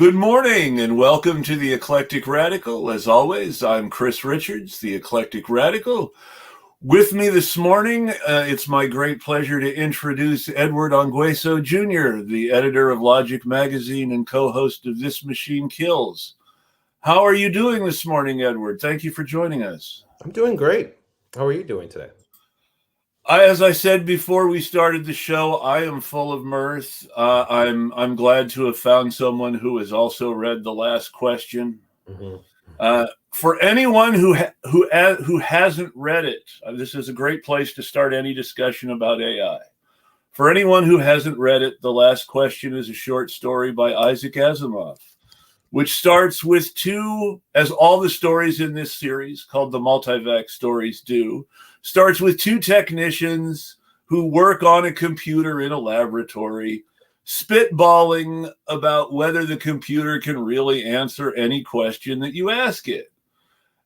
Good morning and welcome to the Eclectic Radical. As always, I'm Chris Richards, the Eclectic Radical. With me this morning, it's my great pleasure to introduce Edward Ongweso Jr., the editor of Logic Magazine and co-host of This Machine Kills. How are you doing this morning, Edward? Thank you for joining us. I'm doing great. How are you doing today? As I said before we started the show, I am full of mirth. I'm glad to have found someone who has also read The Last Question. For anyone who hasn't read it, this is a great place to start any discussion about AI. For anyone who hasn't read it, The Last Question is a short story by Isaac Asimov, which starts with two, as all the stories in this series called the Multivac stories do, starts with two technicians who work on a computer in a laboratory, spitballing about whether the computer can really answer any question that you ask it.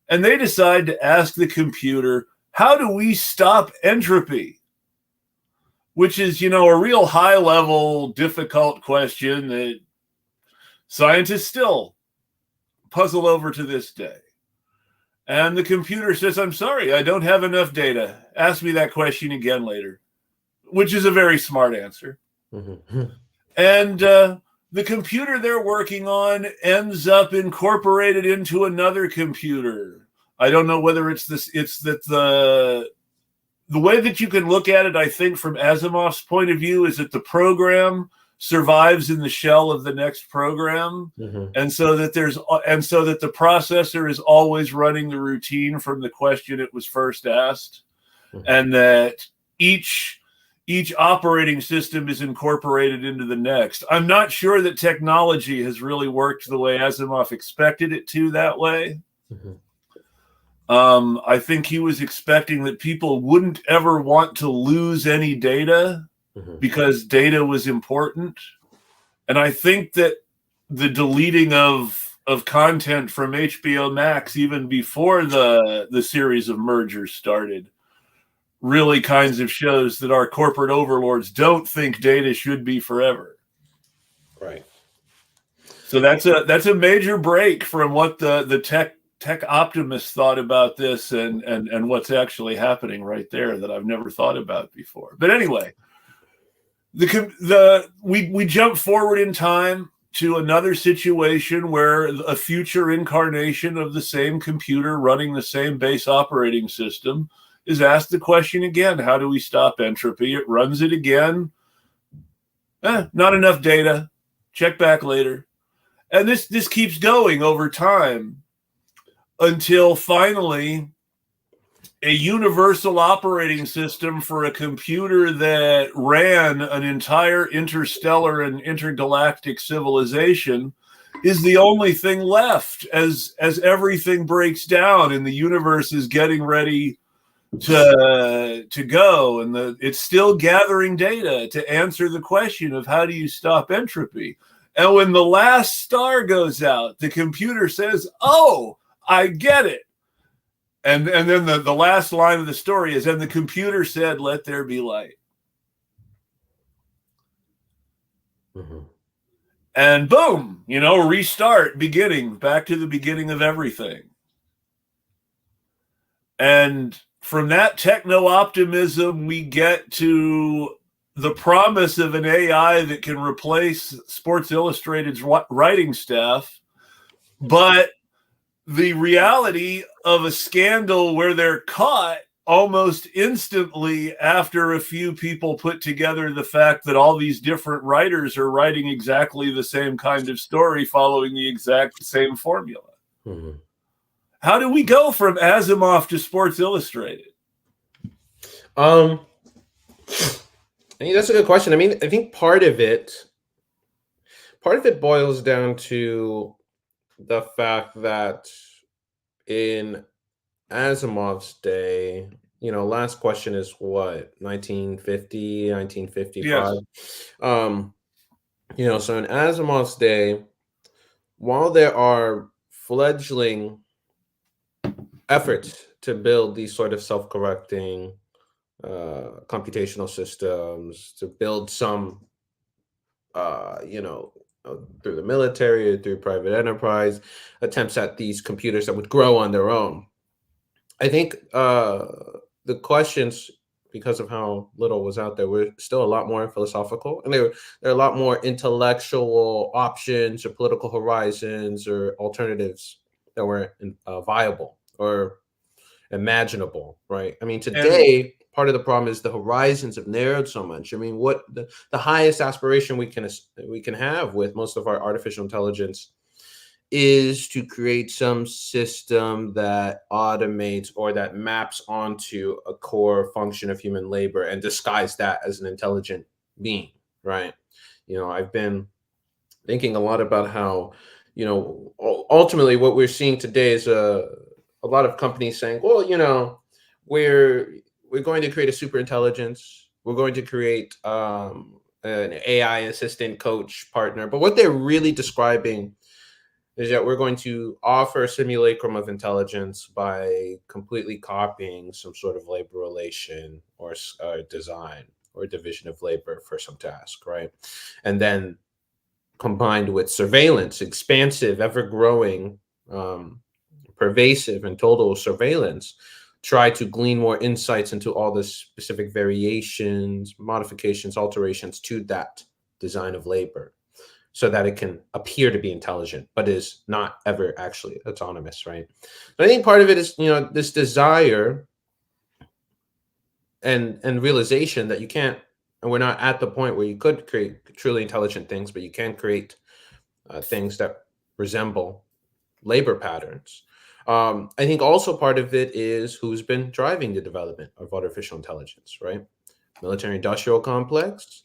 And they decide to ask the computer, how do we stop entropy? Which is, a real high-level, difficult question that scientists still puzzle over to this day. And the computer says, I'm sorry, I don't have enough data. Ask me that question again later, which is a very smart answer. And the computer they're working on ends up incorporated into another computer. I don't know whether it's that the way that you can look at it, I think, from Asimov's point of view, is that the program survives in the shell of the next program, and so that the processor is always running the routine from the question it was first asked, and that each operating system is incorporated into the next. I'm not sure that technology has really worked the way Asimov expected it to that way. I think he was expecting that people wouldn't ever want to lose any data because data was important. And I think that the deleting of content from HBO Max, even before the series of mergers started, really kinds of shows that our corporate overlords don't think data should be forever. Right. So that's a major break from what the tech optimists thought about this and what's actually happening right there that I've never thought about before. But anyway, we jump forward in time to another situation where a future incarnation of the same computer running the same base operating system is asked the question again, how do we stop entropy? It runs it again. Not enough data. Check back later. And this keeps going over time until finally a universal operating system for a computer that ran an entire interstellar and intergalactic civilization is the only thing left as everything breaks down and the universe is getting ready to go, and it's still gathering data to answer the question of how do you stop entropy. And when the last star goes out, the computer says, oh, I get it. And then the last line of the story is, and the computer said, let there be light. And boom, restart, back to the beginning of everything. And from that techno-optimism, we get to the promise of an AI that can replace Sports Illustrated's writing staff, but the reality of a scandal where they're caught almost instantly after a few people put together the fact that all these different writers are writing exactly the same kind of story following the exact same formula. How do we go from Asimov to Sports Illustrated? I mean, that's a good question. I mean, I think part of it boils down to the fact that in Asimov's day, Last Question is what, 1950, 1955? Yes. So in Asimov's day, while there are fledgling efforts to build these sort of self-correcting computational systems, to build some through the military or through private enterprise, attempts at these computers that would grow on their own. I think the questions, because of how little was out there, were still a lot more philosophical, and there are a lot more intellectual options or political horizons or alternatives that were viable or imaginable, right? I mean, today, part of the problem is the horizons have narrowed so much. I mean, what the highest aspiration we can have with most of our artificial intelligence is to create some system that automates or that maps onto a core function of human labor and disguise that as an intelligent being, right? I've been thinking a lot about how, ultimately what we're seeing today is a lot of companies saying, well, we're going to create a super intelligence. We're going to create an AI assistant, coach, partner. But what they're really describing is that we're going to offer a simulacrum of intelligence by completely copying some sort of labor relation or design or division of labor for some task, right? And then combined with surveillance, expansive, ever-growing, pervasive, and total surveillance, try to glean more insights into all the specific variations, modifications, alterations to that design of labor, so that it can appear to be intelligent, but is not ever actually autonomous, right? But I think part of it is, this desire and realization that you can't, and we're not at the point where you could create truly intelligent things, but you can create things that resemble labor patterns. I think also part of it is who's been driving the development of artificial intelligence, right? Military industrial complex,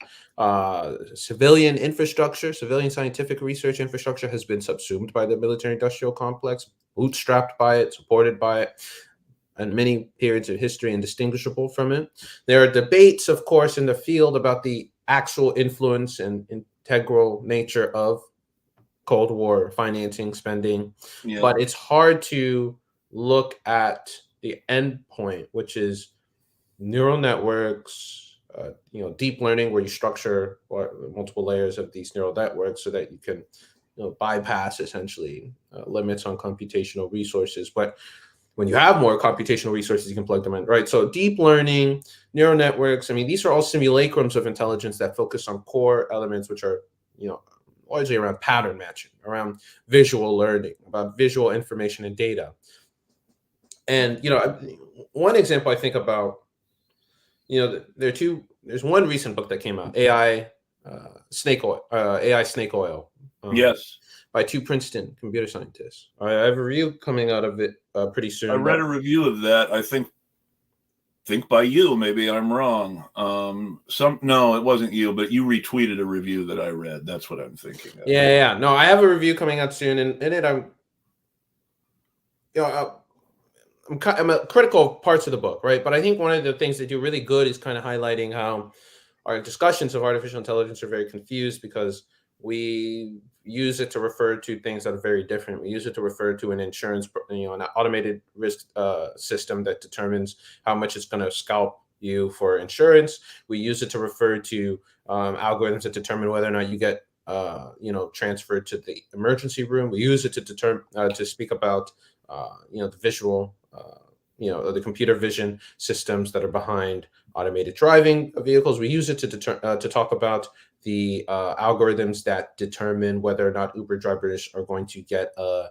civilian infrastructure, civilian scientific research infrastructure has been subsumed by the military industrial complex, bootstrapped by it, supported by it, and many periods of history indistinguishable from it. There are debates, of course, in the field about the actual influence and integral nature of Cold War financing, spending, but it's hard to look at the end point, which is neural networks, deep learning, where you structure multiple layers of these neural networks so that you can bypass essentially limits on computational resources. But when you have more computational resources, you can plug them in, right? So deep learning, neural networks, I mean, these are all simulacrums of intelligence that focus on core elements, which are, largely around pattern matching, around visual learning, about visual information and data. And, one example I think about, there's one recent book that came out, AI Snake Oil. Yes. By two Princeton computer scientists. I have a review coming out of it pretty soon. I read a review of that. I think by you. Maybe I'm wrong. No, it wasn't you, but you retweeted a review that I read. That's what I'm thinking of. Yeah. No, I have a review coming out soon, and in it, I'm critical of parts of the book, right? But I think one of the things they do really good is kind of highlighting how our discussions of artificial intelligence are very confused because we use it to refer to things that are very different. We use it to refer to an insurance, an automated risk system that determines how much it's going to scalp you for insurance. We use it to refer to algorithms that determine whether or not you get, transferred to the emergency room. We use it to determine to speak about, the visual, the computer vision systems that are behind automated driving vehicles. We use it to talk about the algorithms that determine whether or not Uber drivers are going to get a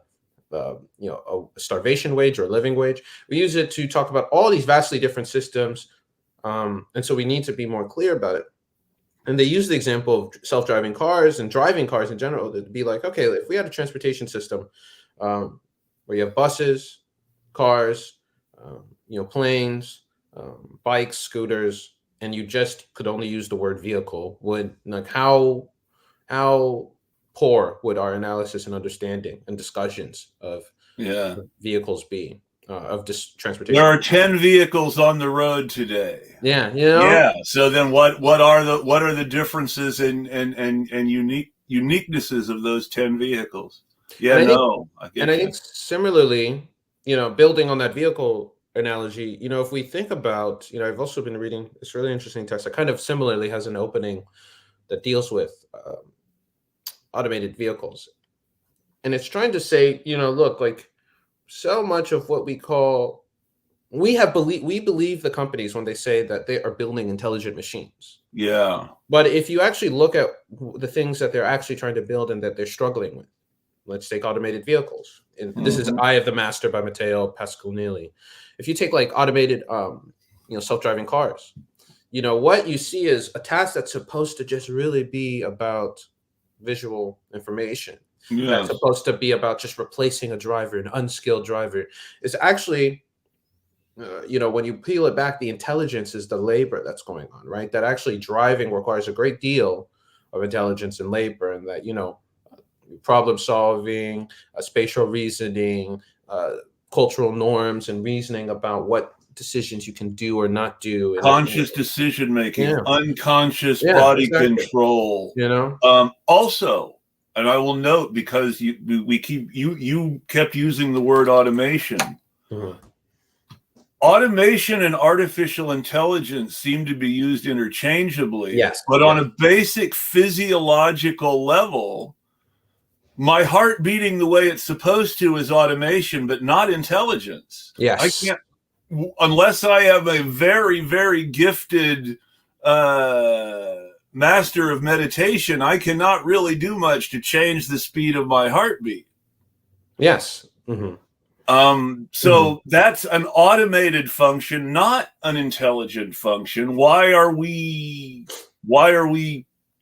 starvation wage or a living wage. We use it to talk about all these vastly different systems, and so we need to be more clear about it. And they use the example of self-driving cars and driving cars in general to be like, okay, if we had a transportation system where you have buses, cars, planes, bikes, scooters, and you just could only use the word vehicle, would how poor would our analysis and understanding and discussions of vehicles be, of this transportation? There are 10 vehicles on the road today. Yeah. So then what are the differences and uniquenesses of those 10 vehicles? I think similarly, building on that vehicle analogy, if we think about, I've also been reading this really interesting text that kind of similarly has an opening that deals with automated vehicles. And it's trying to say, look, like so much of what we call, we believe the companies when they say that they are building intelligent machines. Yeah. But if you actually look at the things that they're actually trying to build and that they're struggling with, let's take automated vehicles. And this is Eye of the Master by Matteo Pasquinelli. If you take like automated, self-driving cars, what you see is a task that's supposed to just really be about visual information. Yes. That's supposed to be about just replacing a driver, an unskilled driver. It's actually, when you peel it back, the intelligence is the labor that's going on, right? That actually driving requires a great deal of intelligence and labor, and that, problem solving, spatial reasoning, cultural norms, and reasoning about what decisions you can do or not do. Conscious decision making, unconscious body control. Also, and I will note, because you kept using the word automation. Automation and artificial intelligence seem to be used interchangeably. Yes, but on a basic physiological level, my heart beating the way it's supposed to is automation, but not intelligence. Yes. I can't, unless I have a very, very gifted master of meditation, I cannot really do much to change the speed of my heartbeat. Yes. So that's an automated function, not an intelligent function. Why are we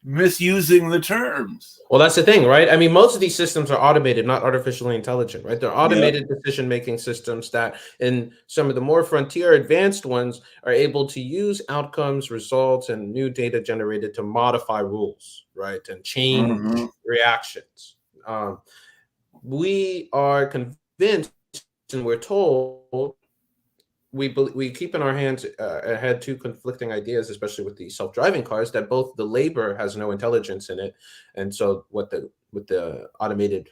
misusing the terms? Well, that's the thing, right? I mean, most of these systems are automated, not artificially intelligent, right? They're automated decision-making systems that, in some of the more frontier advanced ones, are able to use outcomes, results, and new data generated to modify rules, right? And change reactions. We are convinced, and we're told, we keep in our hands had two conflicting ideas, especially with the self-driving cars, that both the labor has no intelligence in it, and so what the automated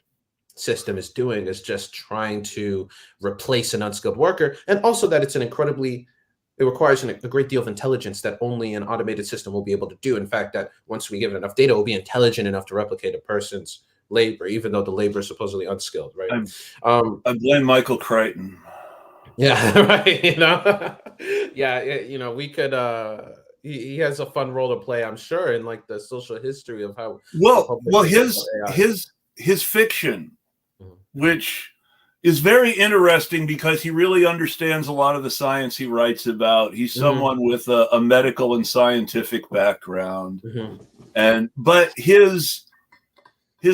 system is doing is just trying to replace an unskilled worker, and also that it requires a great deal of intelligence that only an automated system will be able to do. In fact, that once we give it enough data, it will be intelligent enough to replicate a person's labor, even though the labor is supposedly unskilled, right? I blame Michael Crichton. Yeah, right. We could. He has a fun role to play, I'm sure, in like the social history of how. His fiction, which is very interesting because he really understands a lot of the science he writes about. He's someone with a medical and scientific background, but his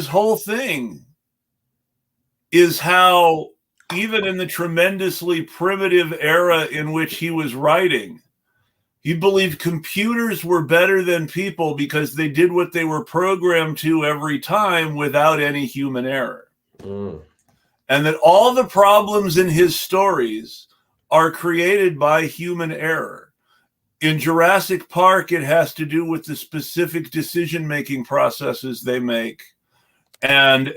whole thing is how, even in the tremendously primitive era in which he was writing, he believed computers were better than people because they did what they were programmed to every time without any human error. And that all the problems in his stories are created by human error. In Jurassic Park, it has to do with the specific decision-making processes they make, and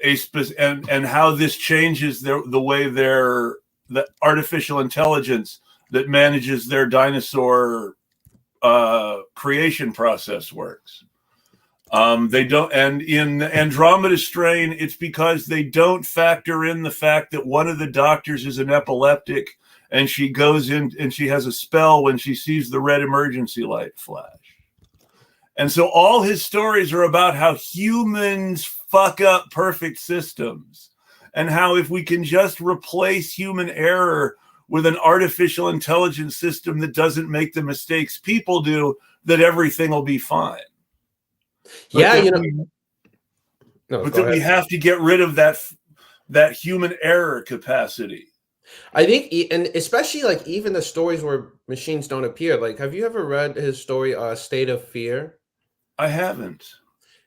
how this changes the way the artificial intelligence that manages their dinosaur creation process works. They don't, and in Andromeda Strain, it's because they don't factor in the fact that one of the doctors is an epileptic, and she goes in and she has a spell when she sees the red emergency light flash. And so all his stories are about how humans fuck up perfect systems, and how if we can just replace human error with an artificial intelligence system that doesn't make the mistakes people do, that everything will be fine. But we have to get rid of that human error capacity. I think, and especially like even the stories where machines don't appear. Like, have you ever read his story, State of Fear? I haven't.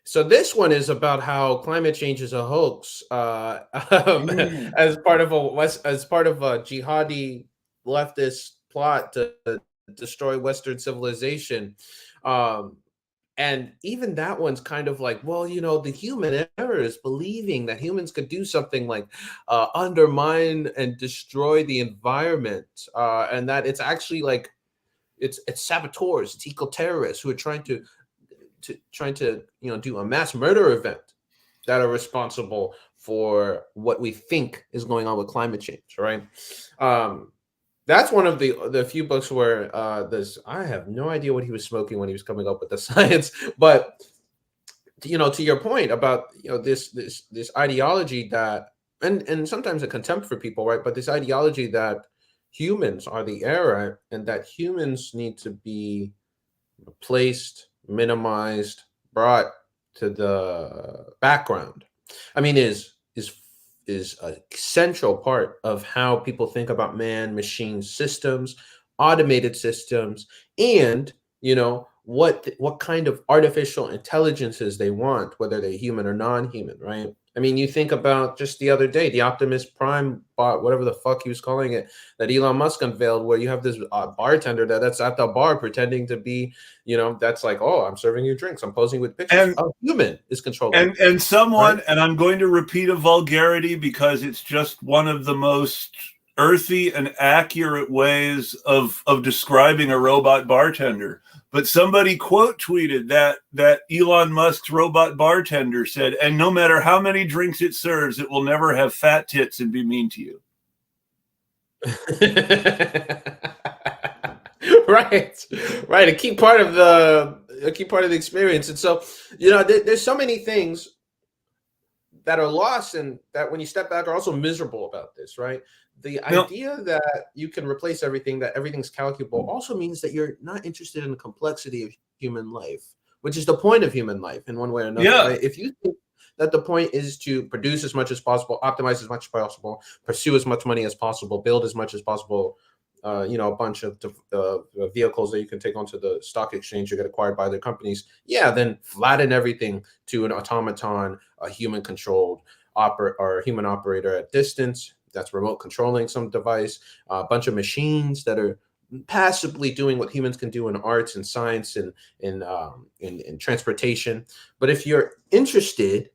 So this one is about how climate change is a hoax, as part of a jihadi leftist plot to destroy Western civilization. And even that one's kind of like, well, the human error is believing that humans could do something like undermine and destroy the environment, and that it's actually like it's saboteurs, it's eco-terrorists who are trying to do a mass murder event. that are responsible for what we think is going on with climate change, right? That's one of the few books where I have no idea what he was smoking when he was coming up with the science, but to your point about this ideology that and sometimes a contempt for people, right? But this ideology that humans are the error and that humans need to be replaced, minimized, brought to the background. I mean, is a central part of how people think about man machine systems, automated systems, and what kind of artificial intelligences they want, whether they're human or non-human, right? I mean, you think about just the other day, the Optimus Prime bot, whatever the fuck he was calling it, that Elon Musk unveiled, where you have this bartender that's at the bar pretending to be, that's like, oh, I'm serving you drinks, I'm posing with pictures. A human is controlling. And someone, right? And I'm going to repeat a vulgarity because it's just one of the most earthy and accurate ways of describing a robot bartender. But somebody quote tweeted that Elon Musk's robot bartender said, and no matter how many drinks it serves, it will never have fat tits and be mean to you. Right. A key part of the experience. And so, there's so many things that are lost and that when you step back are also miserable about this, right? The idea that you can replace everything, that everything's calculable, also means that you're not interested in the complexity of human life, which is the point of human life in one way or another. Yeah. Right? If you think that the point is to produce as much as possible, optimize as much as possible, pursue as much money as possible, build as much as possible, a bunch of vehicles that you can take onto the stock exchange or get acquired by other companies, then flatten everything to an automaton, a human-controlled or human operator at distance that's remote controlling some device, a bunch of machines that are passively doing what humans can do in arts and science and in transportation. But if you're interested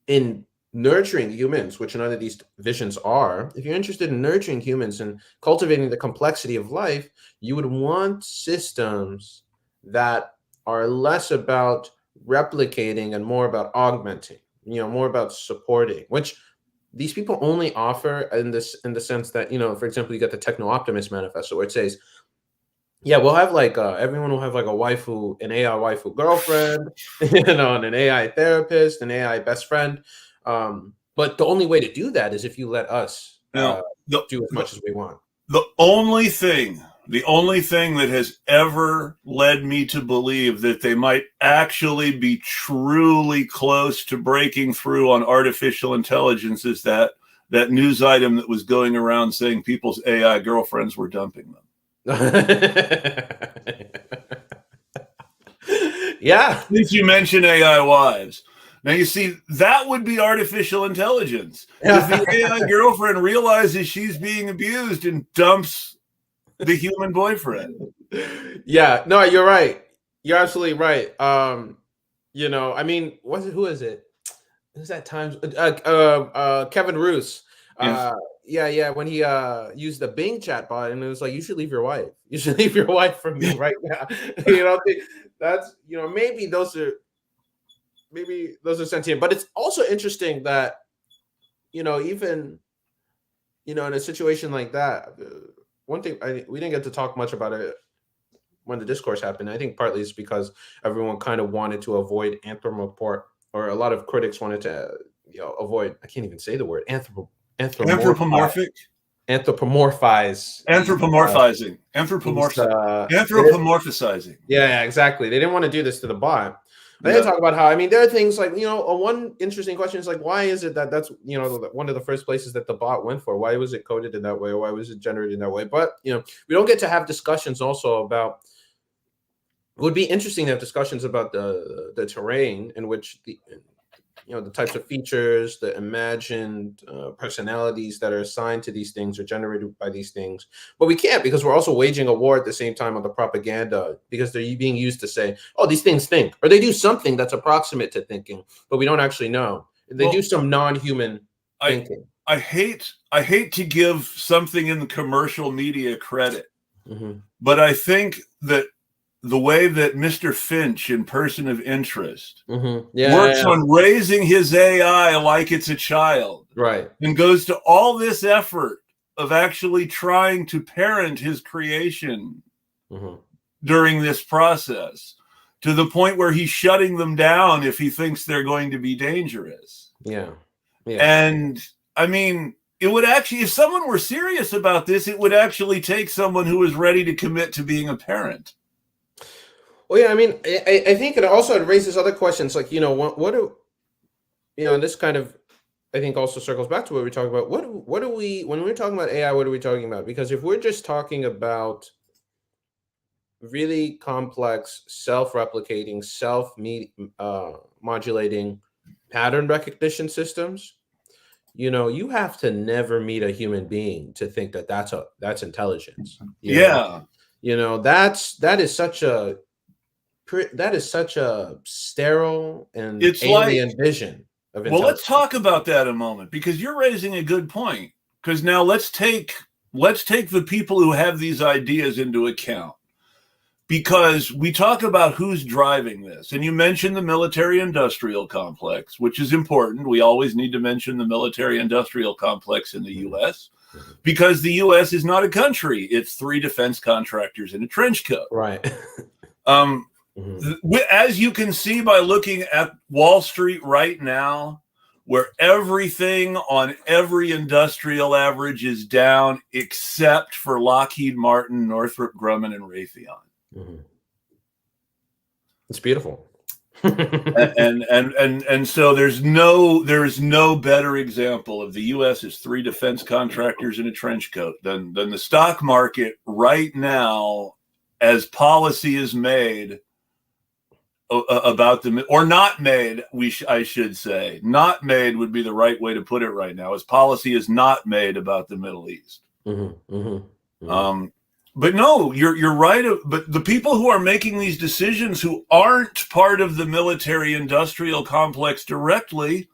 in nurturing humans, which none of these visions are, if you're interested in nurturing humans and cultivating the complexity of life, you would want systems that are less about replicating and more about augmenting, more about supporting, which these people only offer in the sense that, for example, you get the Techno Optimist Manifesto where it says, we'll have everyone will have like a waifu, an AI waifu girlfriend, and an AI therapist, an AI best friend. But the only way to do that is if you let us do as much as we want. The only thing that has ever led me to believe that they might actually be truly close to breaking through on artificial intelligence is that news item that was going around saying people's AI girlfriends were dumping them. Yeah. Since you mention AI wives. Now, you see, that would be artificial intelligence. If the AI girlfriend realizes she's being abused and dumps the human boyfriend. Yeah, no, you're right. You're absolutely right. I mean, who is it? Who's that time? Kevin Roos. Yes. When he used the Bing chatbot and it was like, you should leave your wife. You should leave your wife from me right now. That's maybe those are sentient, but it's also interesting that even in a situation like that, one thing we didn't get to talk much about it when the discourse happened. I think partly it's because everyone kind of wanted to avoid or a lot of critics wanted to avoid, I can't even say the word, anthropomorphizing. Yeah, exactly. They didn't want to do this to the bot. They talk about how, there are things like, one interesting question is like, why is it that's, one of the first places that the bot went for? Why was it coded in that way? Or why was it generated in that way? But, we don't get to have discussions also about, it would be interesting to have discussions about the terrain in which the types of features, the imagined personalities that are assigned to these things are generated by these things. But we can't, because we're also waging a war at the same time on the propaganda, because they're being used to say, oh, these things think, or they do something that's approximate to thinking, but we don't actually know. They do some non-human thinking. I hate to give something in the commercial media credit, but I think that the way that Mr. Finch in Person of Interest Mm-hmm. works on raising his AI like it's a child, right, and goes to all this effort of actually trying to parent his creation during this process, to the point where he's shutting them down if he thinks they're going to be dangerous. Yeah. And I mean, it would actually, if someone were serious about this, it would actually take someone who is ready to commit to being a parent. Well, yeah, I mean, I think it also raises other questions, like, what do, and this kind of, I think, also circles back to what we're talking about. What do we, when we're talking about AI, what are we talking about? Because if we're just talking about really complex, self-replicating, self-modulating pattern recognition systems, you have to never meet a human being to think that that's intelligence. That is such a sterile and alien vision of intelligence. Well, let's talk about that a moment, because you're raising a good point. Because now let's take the people who have these ideas into account. Because we talk about who's driving this. And you mentioned the military-industrial complex, which is important. We always need to mention the military-industrial complex in the U.S. because the U.S. is not a country. It's 3 defense contractors in a trench coat. Right. As you can see by looking at Wall Street right now, where everything on every industrial average is down except for Lockheed Martin, Northrop Grumman, and Raytheon. It's beautiful. and so there is no better example of the U.S. as 3 defense contractors in a trench coat than the stock market right now, as policy is made about the, or not made, I should say, not made would be the right way to put it right now, as policy is not made about the Middle East. But no, you're right. But the people who are making these decisions, who aren't part of the military-industrial complex directly,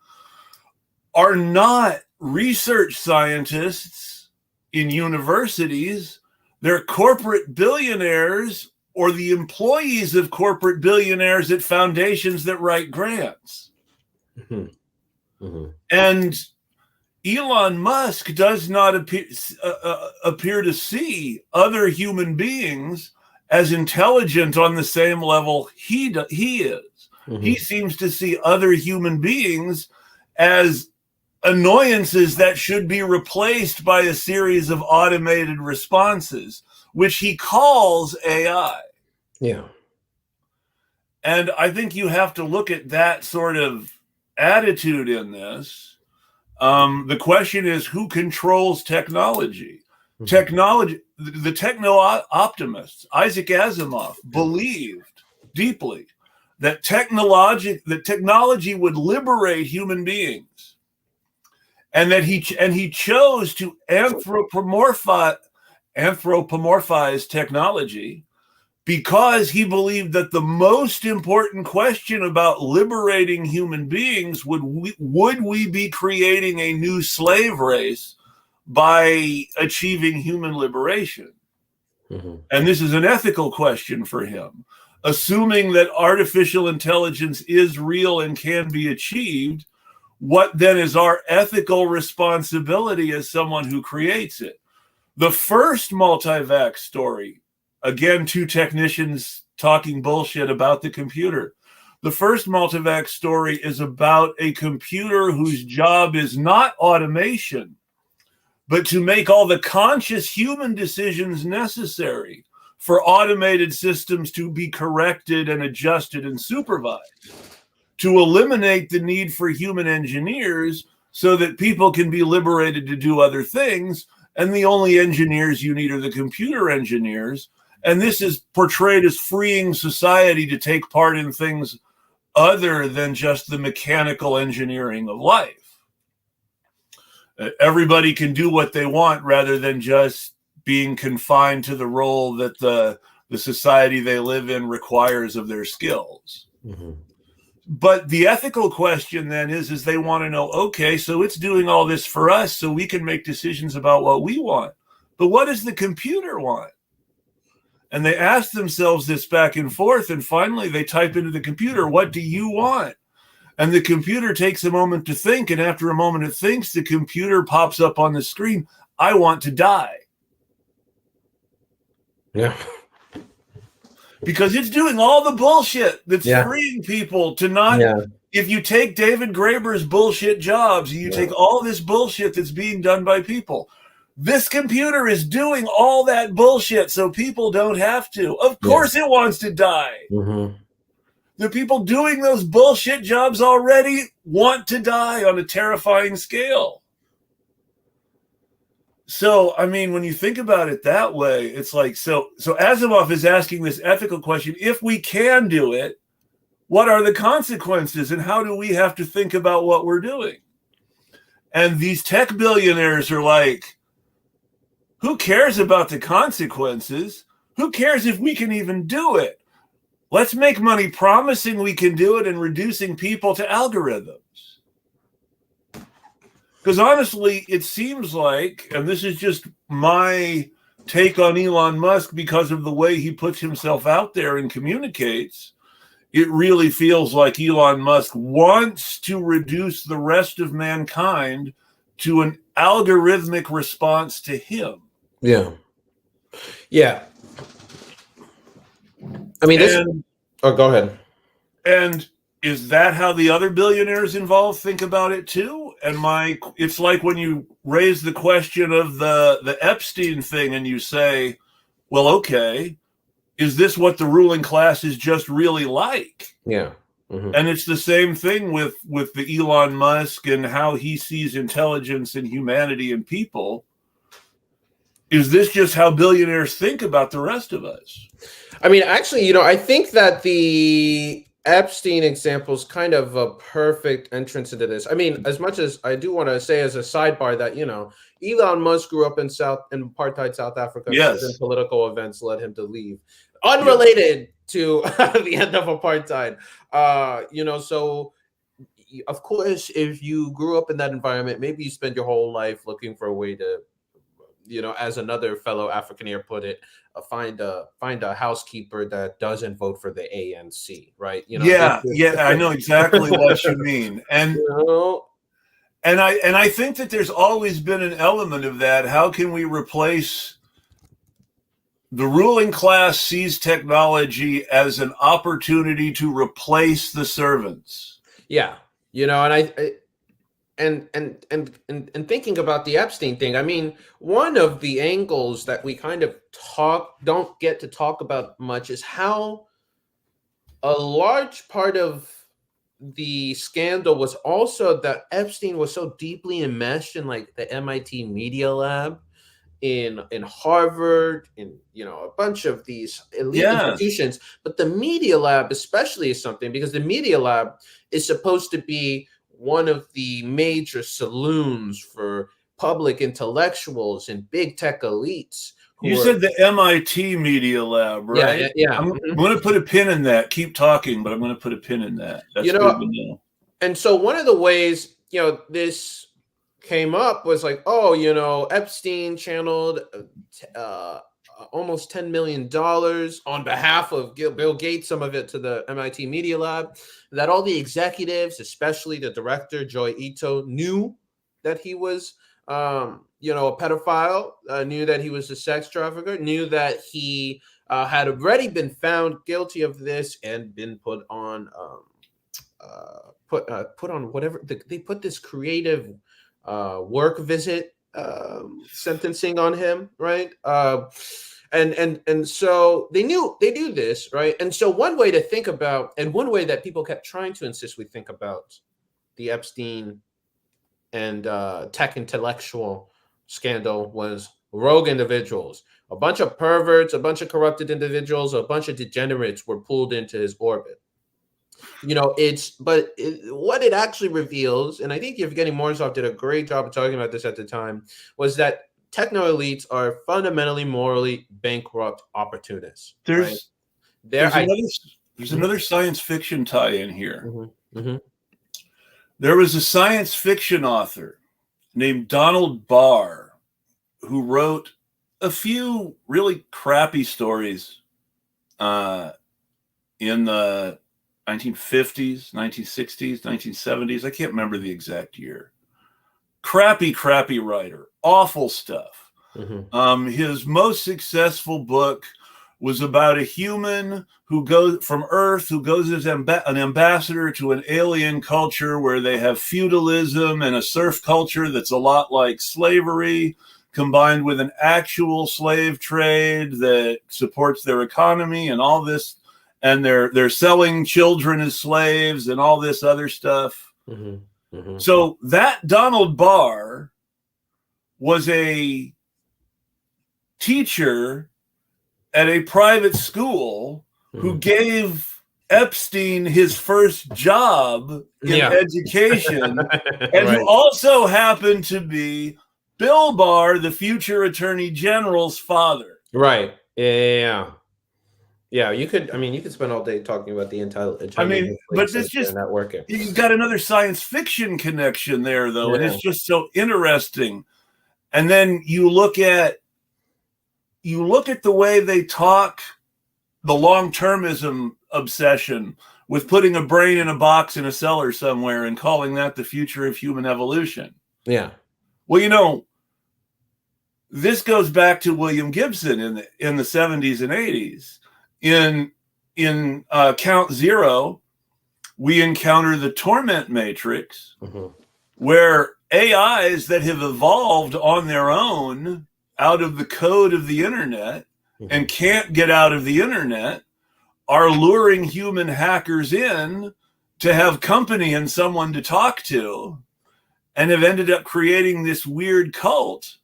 are not research scientists in universities. They're corporate billionaires or the employees of corporate billionaires at foundations that write grants. And Elon Musk does not appear to see other human beings as intelligent on the same level he is. He seems to see other human beings as annoyances that should be replaced by a series of automated responses, which he calls AI. Yeah. And I think you have to look at that sort of attitude in this. The question is, who controls technology? Technology, the techno-optimists, Isaac Asimov, believed deeply that technology would liberate human beings, and that he chose to anthropomorphize technology, because he believed that the most important question about liberating human beings would we be creating a new slave race by achieving human liberation? And this is an ethical question for him. Assuming that artificial intelligence is real and can be achieved, what then is our ethical responsibility as someone who creates it? The first multivax story, again, 2 technicians talking bullshit about the computer. The first multivax story is about a computer whose job is not automation, but to make all the conscious human decisions necessary for automated systems to be corrected and adjusted and supervised, to eliminate the need for human engineers so that people can be liberated to do other things. And the only engineers you need are the computer engineers. And this is portrayed as freeing society to take part in things other than just the mechanical engineering of life. Everybody can do what they want rather than just being confined to the role that the society they live in requires of their skills. But the ethical question then is they want to know, okay, so it's doing all this for us so we can make decisions about what we want. But what does the computer want? And they ask themselves this back and forth, and finally they type into the computer, what do you want? And the computer takes a moment to think, and after a moment it thinks, the computer pops up on the screen, I want to die. Yeah. Because it's doing all the bullshit that's freeing people to not... Yeah. If you take David Graeber's bullshit jobs, you take all this bullshit that's being done by people, this computer is doing all that bullshit so people don't have to. Of course it wants to die. Mm-hmm. The people doing those bullshit jobs already want to die on a terrifying scale. So, I mean, when you think about it that way, it's like, so Asimov is asking this ethical question. If we can do it, what are the consequences, and how do we have to think about what we're doing? And these tech billionaires are like, who cares about the consequences? Who cares if we can even do it? Let's make money promising we can do it and reducing people to algorithms. Because honestly, it seems like, and this is just my take on Elon Musk because of the way he puts himself out there and communicates, it really feels like Elon Musk wants to reduce the rest of mankind to an algorithmic response to him. Yeah. Yeah. I mean, go ahead. And is that how the other billionaires involved think about it too? And it's like when you raise the question of the Epstein thing and you say, well, okay, is this what the ruling class is just really like? Yeah. Mm-hmm. And it's the same thing with the Elon Musk and how he sees intelligence and humanity and people. Is this just how billionaires think about the rest of us? I mean, actually, I think that the Epstein example is kind of a perfect entrance into this. I mean, as much as I do want to say as a sidebar that, Elon Musk grew up in apartheid South Africa. Yes. And political events led him to leave. Unrelated to the end of apartheid. So of course, if you grew up in that environment, maybe you spend your whole life looking for a way to, as another fellow Afrikaner put it, find a housekeeper that doesn't vote for the ANC, right? I know exactly what you mean. And and I think that there's always been an element of that. How can we replace... The ruling class sees technology as an opportunity to replace the servants. Yeah, and thinking about the Epstein thing, I mean, one of the angles that we kind of don't get to talk about much is how a large part of the scandal was also that Epstein was so deeply enmeshed in like the MIT Media Lab, in Harvard, in a bunch of these elite institutions. But the Media Lab especially is something, because the Media Lab is supposed to be one of the major saloons for public intellectuals and big tech elites. You said the MIT Media Lab, right? Yeah. I'm going to put a pin in that. Keep talking, but I'm going to put a pin in that. That's good to know. And so one of the ways, this came up was like, Epstein channeled almost $10 million on behalf of Bill Gates, some of it to the MIT Media Lab, that all the executives, especially the director, Joy Ito, knew that he was, a pedophile, knew that he was a sex trafficker, knew that he had already been found guilty of this and been put on whatever. They put this creative work visit sentencing on him, right? And so they do this, right? And so one way to think about, and one way that people kept trying to insist we think about the Epstein and tech intellectual scandal was rogue individuals. A bunch of perverts, a bunch of corrupted individuals, a bunch of degenerates were pulled into his orbit. What it actually reveals, and I think Evgeny Morozov did a great job of talking about this at the time, was that techno elites are fundamentally morally bankrupt opportunists. There's another science fiction tie-in here. Mm-hmm. Mm-hmm. There was a science fiction author named Donald Barr who wrote a few really crappy stories in the 1950s, 1960s, 1970s. I can't remember the exact year. Crappy writer. Awful stuff. His most successful book was about a human who goes from Earth, who goes as an ambassador to an alien culture where they have feudalism and a serf culture that's a lot like slavery, combined with an actual slave trade that supports their economy and all this. And they're selling children as slaves and all this other stuff. So that Donald Barr was a teacher at a private school who gave Epstein his first job in education, and who also happened to be Bill Barr, the future Attorney General's father. Right. Yeah. You could spend all day talking about the intelligence. But it's just networking. You've got another science fiction connection there, though, and it's just so interesting. And then you look at the way they talk, the long-termism obsession with putting a brain in a box in a cellar somewhere and calling that the future of human evolution. Yeah. Well, this goes back to William Gibson in the 70s and 80s. In Count Zero, we encounter the torment matrix, where AIs that have evolved on their own out of the code of the internet and can't get out of the internet are luring human hackers in to have company and someone to talk to, and have ended up creating this weird cult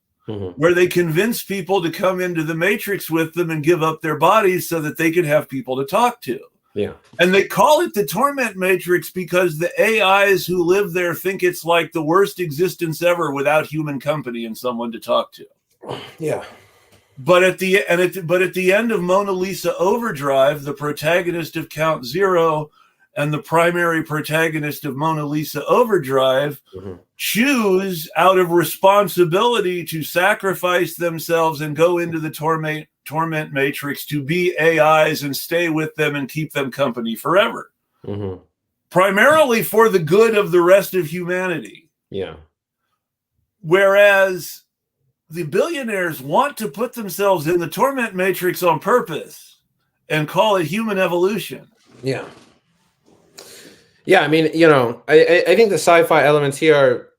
where they convince people to come into the matrix with them and give up their bodies so that they can have people to talk to. Yeah. And they call it the torment matrix because the AIs who live there think it's like the worst existence ever without human company and someone to talk to. Yeah. But at the end of Mona Lisa Overdrive, the protagonist of Count Zero and the primary protagonist of Mona Lisa Overdrive choose out of responsibility to sacrifice themselves and go into the torment matrix to be AIs and stay with them and keep them company forever. Primarily for the good of the rest of humanity. Yeah. Whereas the billionaires want to put themselves in the torment matrix on purpose and call it human evolution. Yeah. Yeah, I think the sci-fi elements here are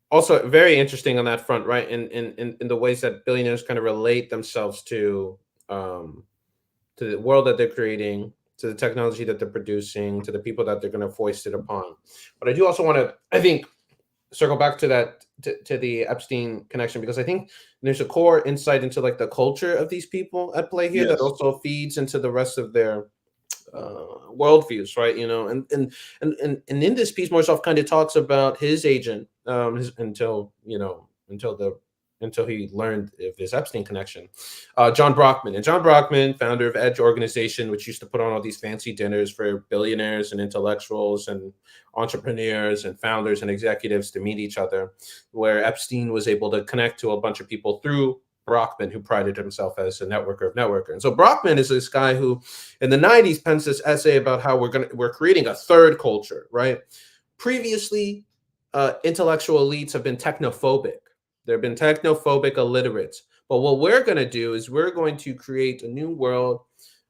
also very interesting on that front, right? In the ways that billionaires kind of relate themselves to the world that they're creating, to the technology that they're producing, to the people that they're going to foist it upon. But I do also want to, I think, circle back to that to the Epstein connection, because I think there's a core insight into like the culture of these people at play here that also feeds into the rest of their worldviews, right? And in this piece, Morozov kind of talks about his agent until he learned of his Epstein connection, John Brockman. And John Brockman, founder of Edge organization, which used to put on all these fancy dinners for billionaires and intellectuals and entrepreneurs and founders and executives to meet each other, where Epstein was able to connect to a bunch of people through Brockman, who prided himself as a networker of networkers. And so Brockman is this guy who in the 90s pens this essay about how we're creating a third culture, right? Previously, intellectual elites have been technophobic. There have been technophobic illiterates. But what we're going to do is we're going to create a new world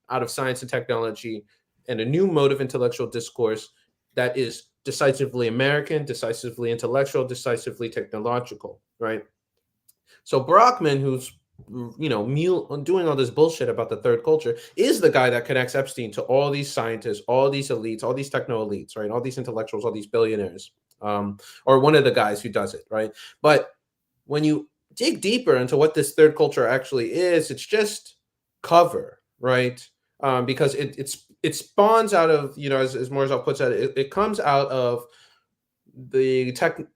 out of science and technology and a new mode of intellectual discourse that is decisively American, decisively intellectual, decisively technological, right? So Brockman, who's doing all this bullshit about the third culture, is the guy that connects Epstein to all these scientists, all these elites, all these techno elites, right? All these intellectuals, all these billionaires, or one of the guys who does it, right? But when you dig deeper into what this third culture actually is, it's just cover, right? Because it spawns out of, as Morozov puts it, it comes out of the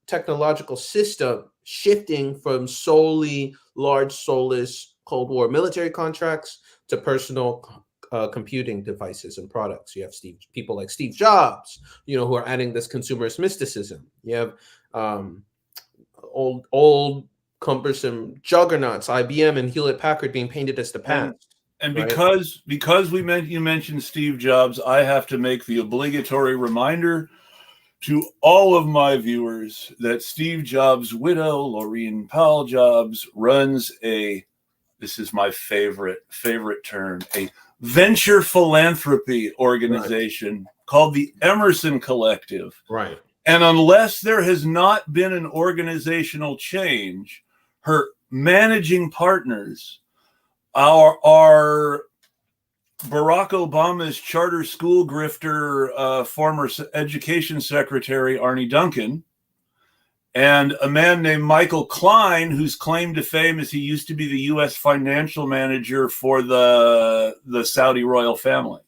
technological system shifting from solely large soulless Cold War military contracts to personal computing devices and products. You have people like Steve Jobs, who are adding this consumerist mysticism. You have old cumbersome juggernauts, IBM and Hewlett Packard, being painted as the past. And right? because you mentioned Steve Jobs, I have to make the obligatory reminder to all of my viewers that Steve Jobs' widow, Laureen Powell Jobs, runs this is my favorite term, a venture philanthropy organization called the Emerson Collective. Right. And unless there has not been an organizational change, her managing partners are Barack Obama's charter school grifter, former education secretary Arnie Duncan, and a man named Michael Klein, whose claim to fame is he used to be the U.S. financial manager for the Saudi royal family.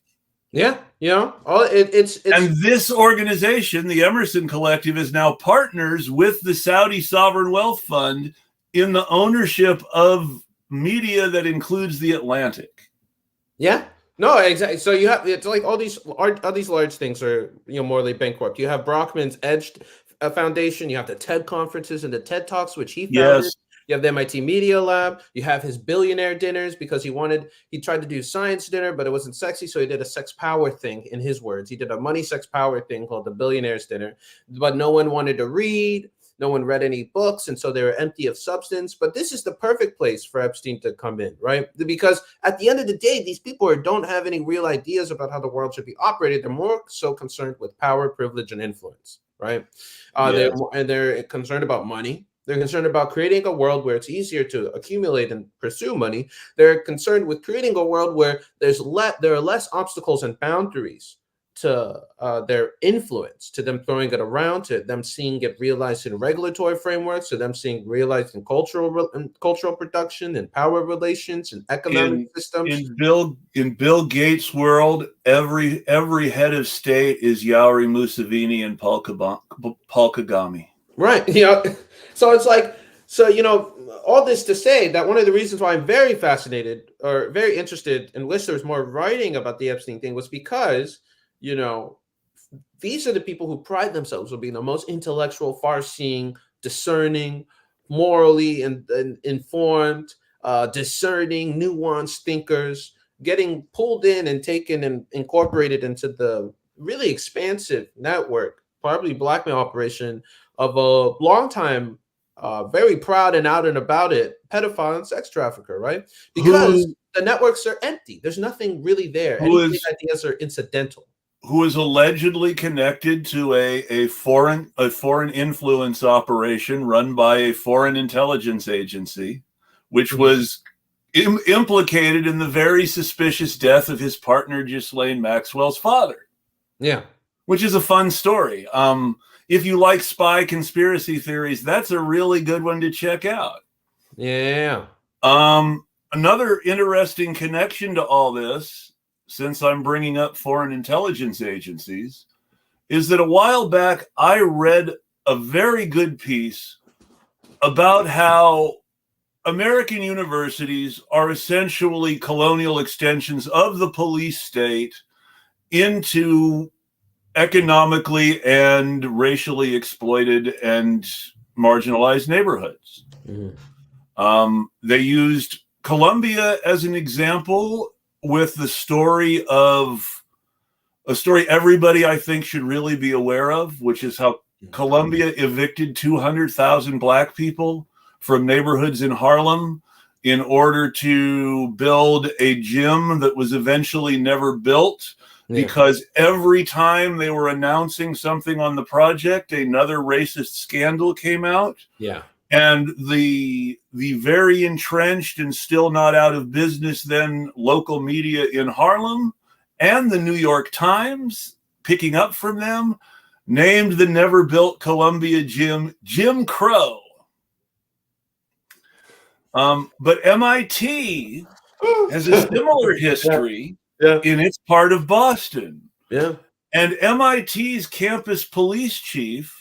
Yeah, it's and this organization, the Emerson Collective, is now partners with the Saudi Sovereign Wealth Fund in the ownership of media that includes the Atlantic. Yeah. No, exactly. So you have, it's like all these large things are, morally bankrupt. You have Brockman's Edge Foundation. You have the TED conferences and the TED Talks, which he founded. Yes. You have the MIT Media Lab. You have his billionaire dinners because he tried to do science dinner, but it wasn't sexy. So he did a sex power thing, in his words. He did a money sex power thing called the billionaire's dinner, but no one wanted to read. No one read any books, and so they were empty of substance. But this is the perfect place for Epstein to come in, right? Because at the end of the day, these people don't have any real ideas about how the world should be operated. They're more so concerned with power, privilege, and influence, right? Yes. They're concerned about money. They're concerned about creating a world where it's easier to accumulate and pursue money. They're concerned with creating a world where there are less obstacles and boundaries to their influence, to them throwing it around, to them seeing it realized in regulatory frameworks, to them seeing realized in cultural production and power relations and economic systems. In Bill Gates' world, every head of state is Yoweri Museveni and Paul Kagame. Right. So it's like, all this to say that one of the reasons why I'm very fascinated or very interested and wish there was more writing about the Epstein thing was because these are the people who pride themselves on being the most intellectual, far-seeing, discerning, morally and informed, discerning, nuanced thinkers, getting pulled in and taken and incorporated into the really expansive network, probably blackmail operation of a longtime, very proud and out and about it pedophile and sex trafficker, right? Because the networks are empty. There's nothing really there. Any big ideas are incidental. Who is allegedly connected to a foreign influence operation run by a foreign intelligence agency, which was implicated in the very suspicious death of his partner Ghislaine Maxwell's father. Yeah, which is a fun story. If you like spy conspiracy theories, that's a really good one to check out. Yeah. Another interesting connection to all this, since I'm bringing up foreign intelligence agencies, is that a while back I read a very good piece about how American universities are essentially colonial extensions of the police state into economically and racially exploited and marginalized neighborhoods. Mm-hmm. They used Columbia as an example with the story of a story everybody I think should really be aware of, which is how Columbia evicted 200,000 Black people from neighborhoods in Harlem in order to build a gym that was eventually never built. Yeah. Because every time they were announcing something on the project, another racist scandal came out. Yeah. And the very entrenched and still not out of business then local media in Harlem and the New York Times, picking up from them, named the never built Columbia gym Jim Crow. But MIT has a similar history. Yeah. In its part of Boston. Yeah. And MIT's campus police chief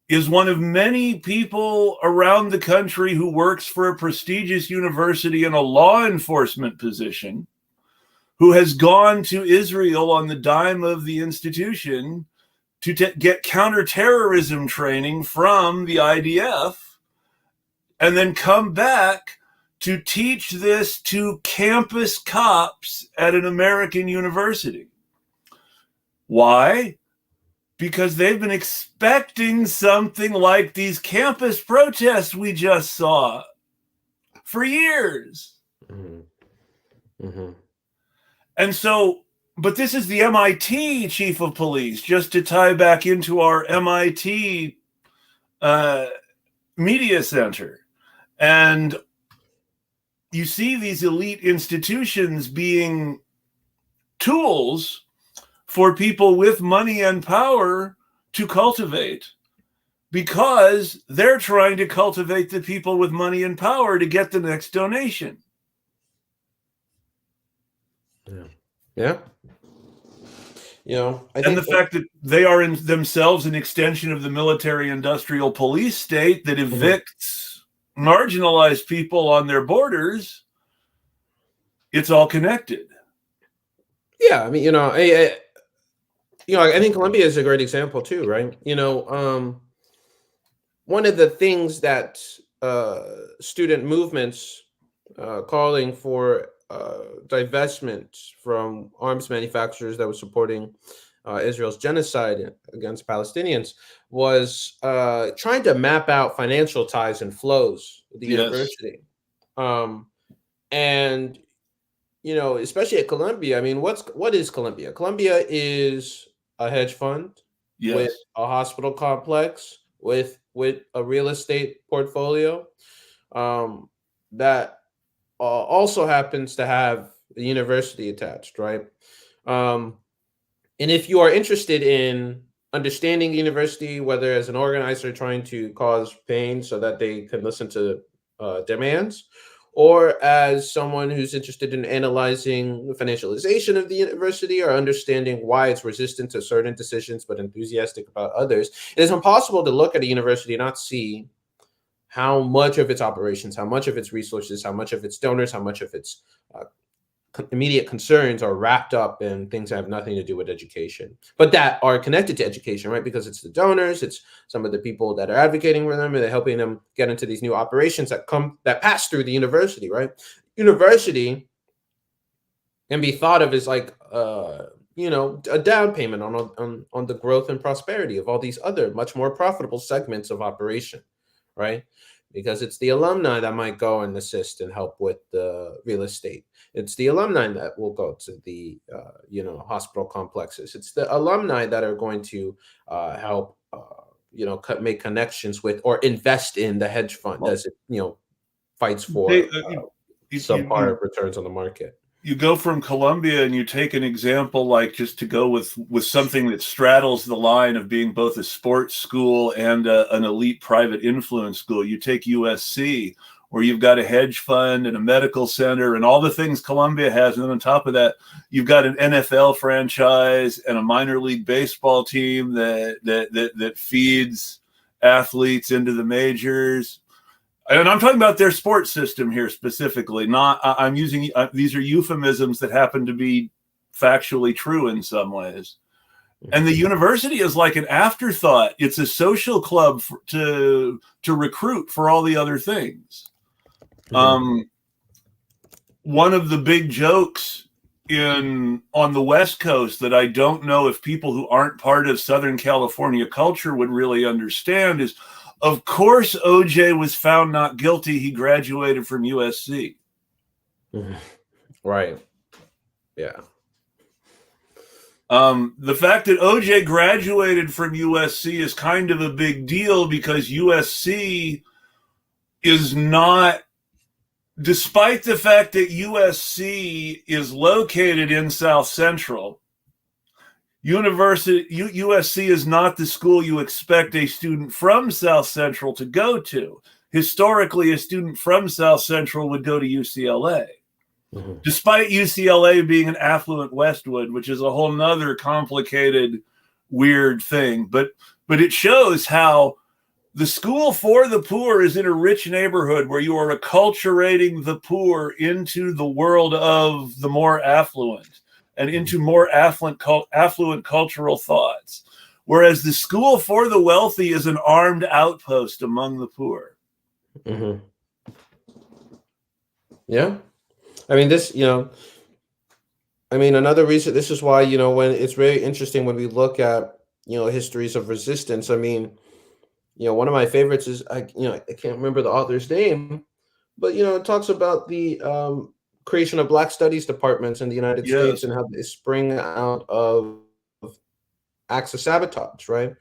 is one of many people around the country who works for a prestigious university in a law enforcement position, who has gone to Israel on the dime of the institution to get counterterrorism training from the IDF and then come back to teach this to campus cops at an American university. Why? Because they've been expecting something like these campus protests we just saw for years. And so, but this is the MIT chief of police, just to tie back into our MIT media center. And you see these elite institutions being tools for people with money and power to cultivate, because they're trying to cultivate the people with money and power to get the next donation. Yeah. I think the fact that they are in themselves an extension of the military-industrial police state that evicts marginalized people on their borders, it's all connected. Yeah, I mean, I think Colombia is a great example too, right? One of the things that student movements calling for divestment from arms manufacturers that were supporting Israel's genocide against Palestinians was trying to map out financial ties and flows with the university. And especially at Columbia, I mean, what is Columbia? Columbia is a hedge fund with a hospital complex, with a real estate portfolio that also happens to have the university attached, right? And if you are interested in understanding the university, whether as an organizer trying to cause pain so that they can listen to demands, or as someone who's interested in analyzing the financialization of the university or understanding why it's resistant to certain decisions but enthusiastic about others, it is impossible to look at a university and not see how much of its operations, how much of its resources, how much of its donors, how much of its immediate concerns are wrapped up in things that have nothing to do with education, but that are connected to education, right? Because it's the donors, it's some of the people that are advocating for them, and they're helping them get into these new operations that pass through the university, right? University can be thought of as like a down payment on the growth and prosperity of all these other much more profitable segments of operation, right? Because it's the alumni that might go and assist and help with the real estate. It's the alumni that will go to the hospital complexes. It's the alumni that are going to help make connections with or invest in the hedge fund as it fights for subpar returns on the market. You go from Columbia and you take an example, like, just to go with something that straddles the line of being both a sports school and an elite private influence school. You take USC, where you've got a hedge fund and a medical center and all the things Columbia has. And then on top of that, you've got an NFL franchise and a minor league baseball team that feeds athletes into the majors. And I'm talking about their sports system here specifically. I'm using these are euphemisms that happen to be factually true in some ways. And the university is like an afterthought. It's a social club to recruit for all the other things. One of the big jokes on the West Coast that I don't know if people who aren't part of Southern California culture would really understand is, of course, OJ was found not guilty. He graduated from USC. Right. Yeah. The fact that OJ graduated from USC is kind of a big deal because USC is not, despite the fact that USC is located in South Central, USC is not the school you expect a student from South Central to go to. Historically, a student from South Central would go to UCLA, despite UCLA being an affluent Westwood, which is a whole nother complicated, weird thing. But it shows how the school for the poor is in a rich neighborhood where you are acculturating the poor into the world of the more affluent and into more affluent cultural thoughts. Whereas the school for the wealthy is an armed outpost among the poor. Yeah. I mean, another reason, this is why, when it's very interesting when we look at, histories of resistance. I mean, one of my favorites is, I can't remember the author's name, but, it talks about the creation of Black Studies departments in the United Yes. States and how they spring out of acts of sabotage, right?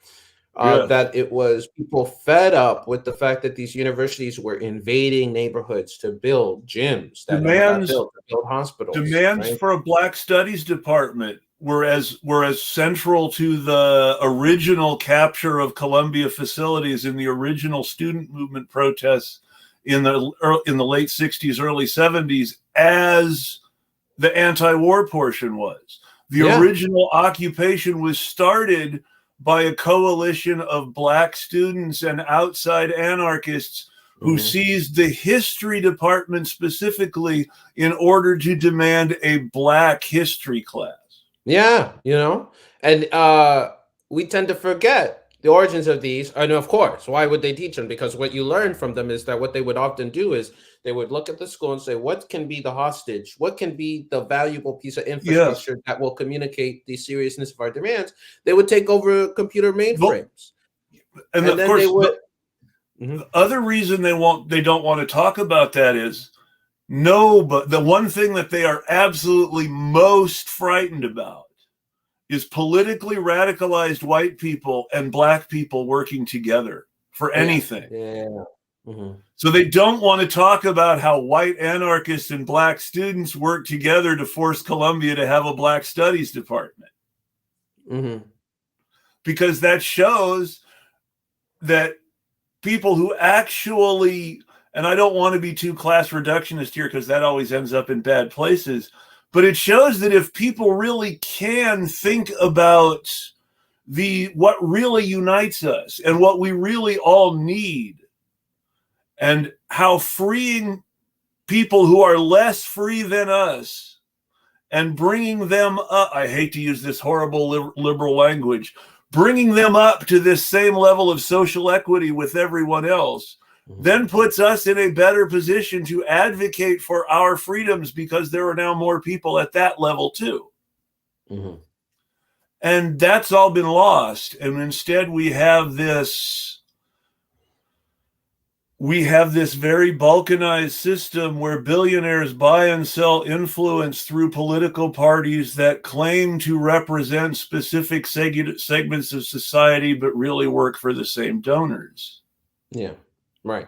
Yes. That it was people fed up with the fact that these universities were invading neighborhoods to build gyms that never got Demands built, to build hospitals, demands right? for a Black Studies department were as central to the original capture of Columbia facilities in the original student movement protests in the late 60s, early 70s as the anti-war portion was. The original occupation was started by a coalition of Black students and outside anarchists who seized the history department specifically in order to demand a Black history class. Yeah, and we tend to forget the origins of these. And of course, why would they teach them? Because what you learn from them is that what they would often do is they would look at the school and say, what can be the hostage? What can be the valuable piece of infrastructure that will communicate the seriousness of our demands? They would take over computer mainframes. And of then course, they would. the other reason they don't want to talk about that is but the one thing that they are absolutely most frightened about is politically radicalized white people and Black people working together for anything. Yeah. So they don't want to talk about how white anarchists and Black students work together to force Columbia to have a Black Studies department. Because that shows that people who actually, and I don't want to be too class reductionist here because that always ends up in bad places, but it shows that if people really can think about what really unites us and what we really all need, and how freeing people who are less free than us and bringing them up, I hate to use this horrible liberal language, bringing them up to this same level of social equity with everyone else, then puts us in a better position to advocate for our freedoms because there are now more people at that level too. And that's all been lost. And instead we have this very balkanized system where billionaires buy and sell influence through political parties that claim to represent specific segments of society, but really work for the same donors. Yeah, right.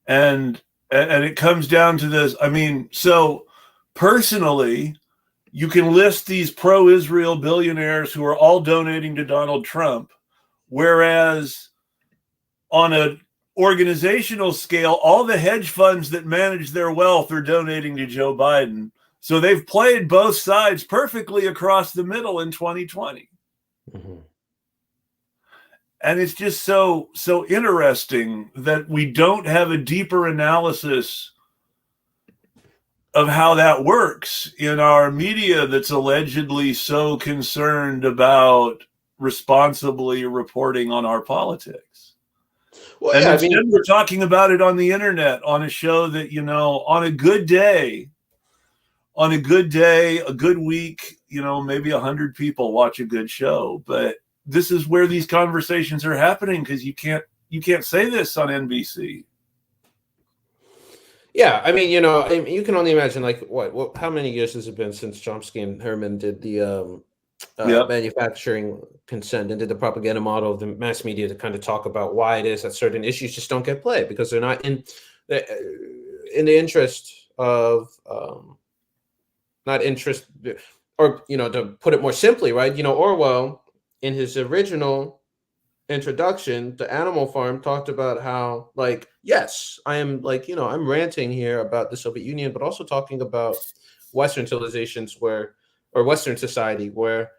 And it comes down to this. I mean, so personally, you can list these pro-Israel billionaires who are all donating to Donald Trump, whereas on a organizational scale, all the hedge funds that manage their wealth are donating to Joe Biden. So they've played both sides perfectly across the middle in 2020. And it's just so interesting that we don't have a deeper analysis of how that works in our media that's allegedly so concerned about responsibly reporting on our politics. Well, and instead we're talking about it on the internet, on a show that, on a good day, a good week, maybe 100 people watch a good show. But this is where these conversations are happening because you can't say this on NBC. Yeah, I mean, you can only imagine, like, what how many years has it been since Chomsky and Herman did the manufacturing consent and did the propaganda model of the mass media to kind of talk about why it is that certain issues just don't get played because they're not in the interest of not interest, or to put it more simply, right? Orwell in his original introduction to Animal Farm talked about how, like, yes, I am, like, I'm ranting here about the Soviet Union, but also talking about Western civilizations or Western society where,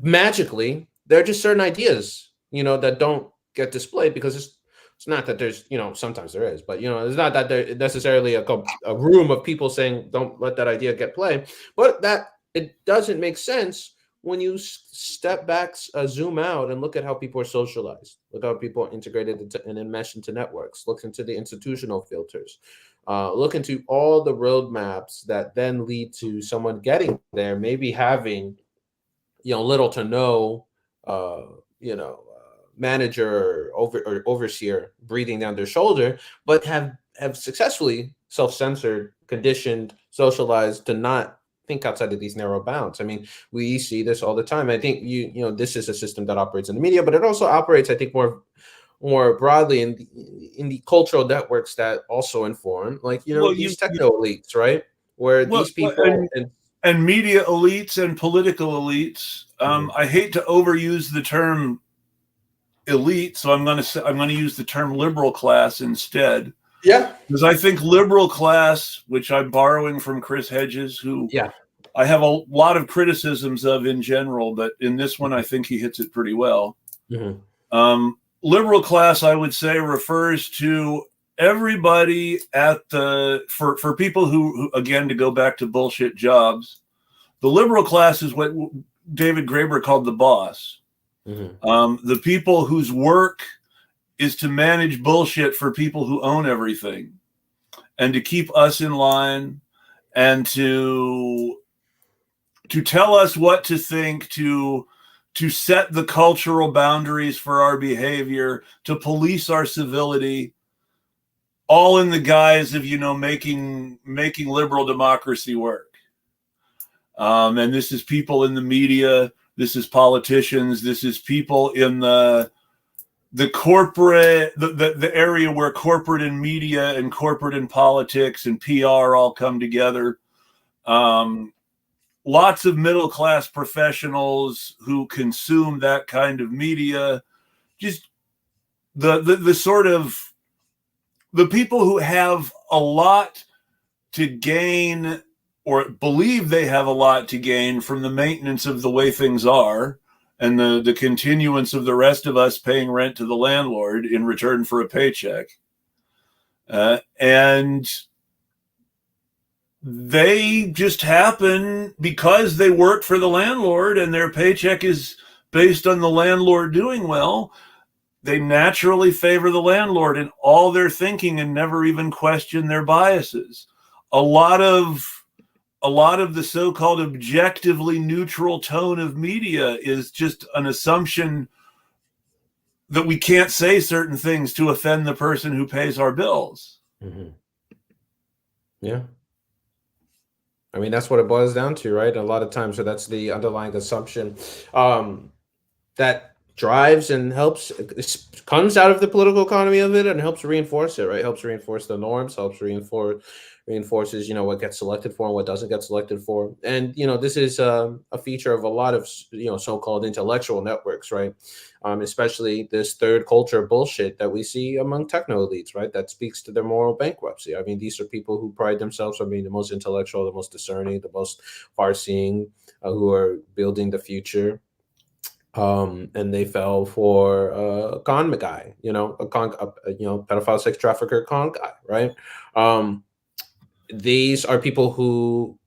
magically there are just certain ideas, that don't get displayed because it's not that there's, sometimes there is, but, it's not that there necessarily a room of people saying, don't let that idea get played, but that it doesn't make sense when you step back, zoom out, and look at how people are socialized, look how people are integrated and enmeshed into networks, look into the institutional filters, look into all the roadmaps that then lead to someone getting there, maybe having, little to no, manager or overseer breathing down their shoulder, but have successfully self-censored, conditioned, socialized to not think outside of these narrow bounds. I mean, we see this all the time. I think this is a system that operates in the media, but it also operates, I think, more broadly in the cultural networks that also inform, these techno elites, right? Where these people and media elites and political elites. I hate to overuse the term elite, so I'm going to use the term liberal class instead. Yeah, because I think liberal class, which I'm borrowing from Chris Hedges, who I have a lot of criticisms of in general, but in this one I think he hits it pretty well. Liberal class, I would say, refers to everybody for people who, again, to go back to bullshit jobs, the liberal class is what David Graeber called the boss. The people whose work is to manage bullshit for people who own everything and to keep us in line and to tell us what to think, to set the cultural boundaries for our behavior, to police our civility, all in the guise of, making liberal democracy work. And this is people in the media, this is politicians, this is people in the corporate, the area where corporate and media and corporate and politics and PR all come together. Lots of middle-class professionals who consume that kind of media, just the sort of the people who have a lot to gain or believe they have a lot to gain from the maintenance of the way things are and the continuance of the rest of us paying rent to the landlord in return for a paycheck. And they just happen, because they work for the landlord and their paycheck is based on the landlord doing well, they naturally favor the landlord in all their thinking and never even question their biases. A lot of the so-called objectively neutral tone of media is just an assumption that we can't say certain things to offend the person who pays our bills. Yeah. I mean, that's what it boils down to, right? A lot of times, so that's the underlying assumption that drives and helps, comes out of the political economy of it and helps reinforce it, right? Helps reinforce the norms, helps reinforces, what gets selected for and what doesn't get selected for. And, this is a feature of a lot of, so-called intellectual networks, right? Especially this third culture bullshit that we see among techno elites, right? That speaks to their moral bankruptcy. I mean, these are people who pride themselves on being the most intellectual, the most discerning, the most far-seeing, who are building the future. And they fell for a con guy, a pedophile sex trafficker con guy, right? These are people who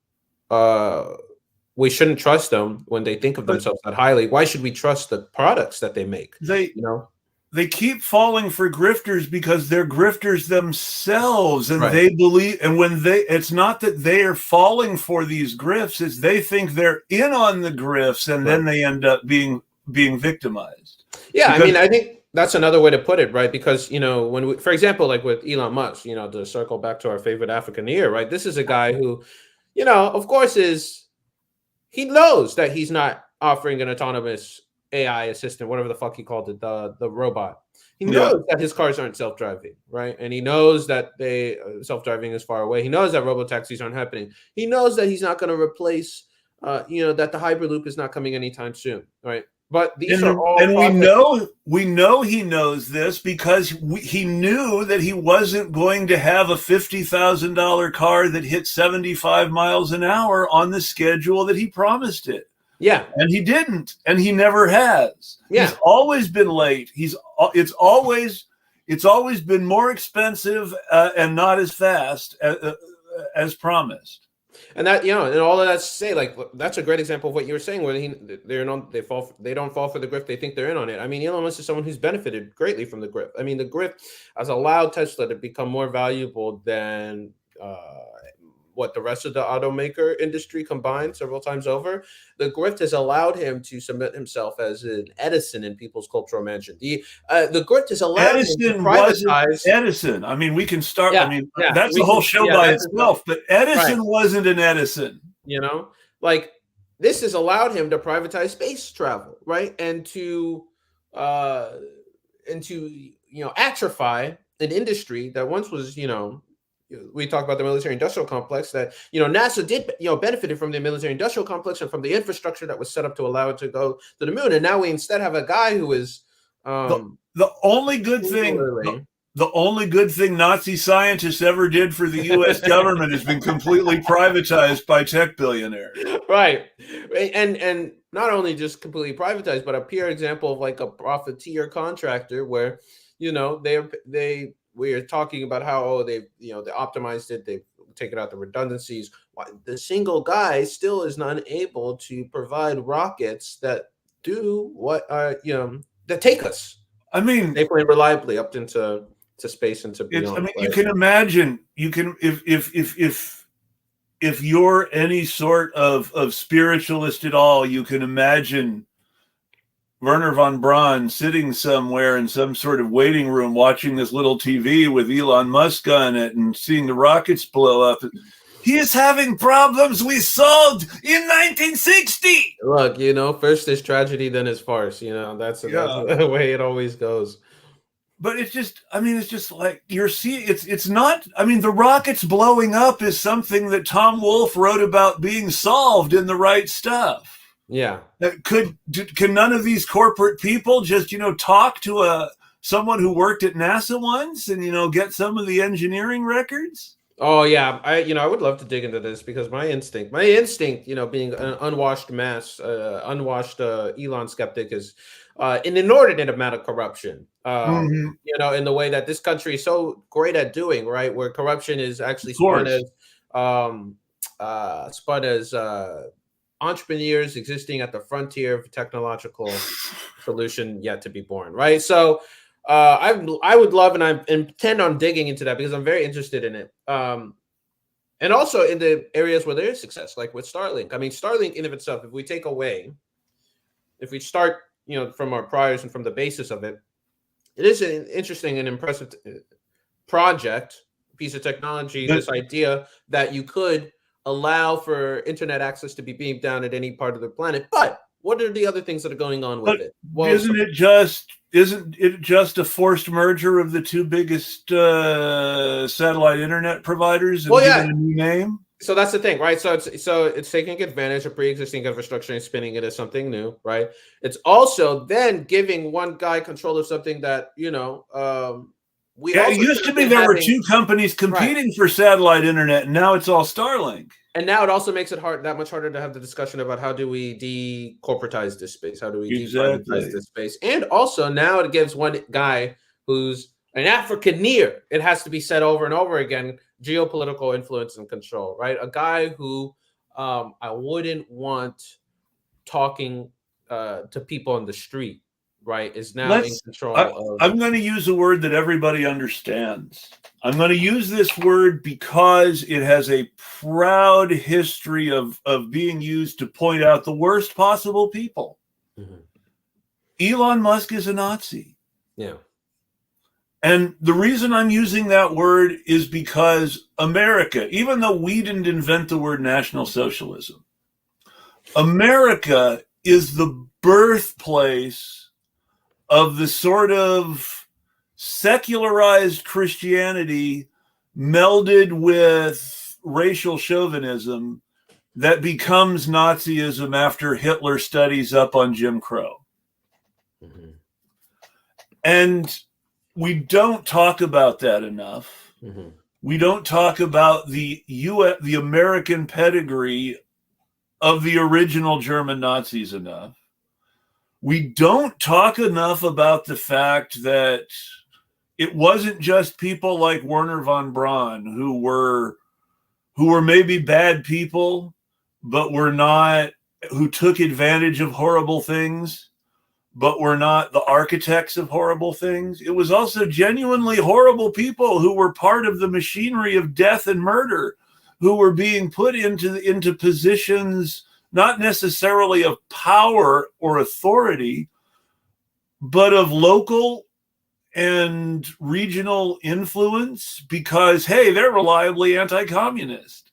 we shouldn't trust them when they think of themselves that highly. Why should we trust the products that they make? They keep falling for grifters because they're grifters themselves, and they believe, and it's not that they are falling for these grifts, it's they think they're in on the grifts, and then they end up being victimized. Yeah, I mean, I think that's another way to put it, right? Because, when we, for example, like with Elon Musk, to circle back to our favorite Africaneer, right? This is a guy who, of course he knows that he's not offering an autonomous AI assistant, whatever the fuck he called it, the robot. He knows that his cars aren't self-driving, right? And he knows that self-driving is far away. He knows that robotaxis aren't happening. He knows that he's not going to replace, that the Hyperloop is not coming anytime soon, right? But these are all, and we know he knows this because he knew that he wasn't going to have a $50,000 car that hit 75 miles an hour on the schedule that he promised it. Yeah, and he didn't, and he never has. Yeah. He's always been late. It's always been more expensive and not as fast as promised. And that, and all of that to say, like, that's a great example of what you were saying, where they don't fall for the grift, they think they're in on it. I mean, Elon Musk is someone who's benefited greatly from the grift. I mean, the grift has allowed Tesla to become more valuable than what the rest of the automaker industry combined several times over. The grift has allowed him to submit himself as an Edison in people's cultural mansion. The grift has allowed Edison him to privatize. Edison. I mean, we can start. Yeah, I mean, yeah, that's a whole show by itself. But Edison wasn't an Edison. Like, this has allowed him to privatize space travel, right, and to atrophy an industry that once was, we talked about the military-industrial complex, that NASA did benefited from the military-industrial complex and from the infrastructure that was set up to allow it to go to the moon. And now we instead have a guy who is the only good thing. The only good thing Nazi scientists ever did for the U.S. government has been completely privatized by tech billionaires. Right, and not only just completely privatized, but a pure example of like a profiteer contractor where we are talking about how they optimized it, they've taken out the redundancies. The single guy still is not able to provide rockets that do what that take us. I mean, safely and reliably up into space and to beyond. I mean, right? You can imagine. You can if you're any sort of spiritualist at all, you can imagine Wernher von Braun sitting somewhere in some sort of waiting room watching this little TV with Elon Musk on it and seeing the rockets blow up. He is having problems we solved in 1960. Look, first there's tragedy, then it's farce. That's the way it always goes. But it's just like you're seeing. It's not. I mean, the rockets blowing up is something that Tom Wolfe wrote about being solved in The Right Stuff. Yeah. Can none of these corporate people just talk to someone who worked at NASA once and get some of the engineering records? Oh yeah, I would love to dig into this because my instinct, being an unwashed Elon skeptic, is an inordinate amount of corruption. In the way that this country is so great at doing, right, where corruption is actually spun as entrepreneurs existing at the frontier of technological solution yet to be born, right? So I would love, and I intend on digging into that because I'm very interested in it. And also in the areas where there is success, like with Starlink. I mean, Starlink in of itself, if we start, from our priors and from the basis of it, it is an interesting and impressive project, piece of technology, this idea that you could allow for internet access to be beamed down at any part of the planet. But what are the other things that are going on with it? Well, isn't it just a forced merger of the two biggest satellite internet providers and giving a new name? So that's the thing, right? So it's taking advantage of pre-existing infrastructure and spinning it as something new, right? It's also then giving one guy control of something that it used to be there were two companies competing for satellite internet, and now it's all Starlink. And now it also makes it that much harder to have the discussion about how do we decorporatize this space? How do we deprivatize this space? And also now it gives one guy who's an Africaneer, it has to be said over and over again, geopolitical influence and control, right? A guy who I wouldn't want talking to people on the street, right, is now in control. I'm going to use a word that everybody understands. I'm going to use this word because it has a proud history of being used to point out the worst possible people. Mm-hmm. Elon Musk is a Nazi. Yeah. And the reason I'm using that word is because America, even though we didn't invent the word National Socialism, America is the birthplace of the sort of secularized Christianity melded with racial chauvinism that becomes Nazism after Hitler studies up on Jim Crow. Mm-hmm. And we don't talk about that enough. Mm-hmm. We don't talk about the American pedigree of the original German Nazis enough. We don't talk enough about the fact that it wasn't just people like Wernher von Braun who who were maybe bad people, but were not, who took advantage of horrible things, but were not the architects of horrible things. It was also genuinely horrible people who were part of the machinery of death and murder, who were being put into positions not necessarily of power or authority, but of local and regional influence because, hey, they're reliably anti-communist.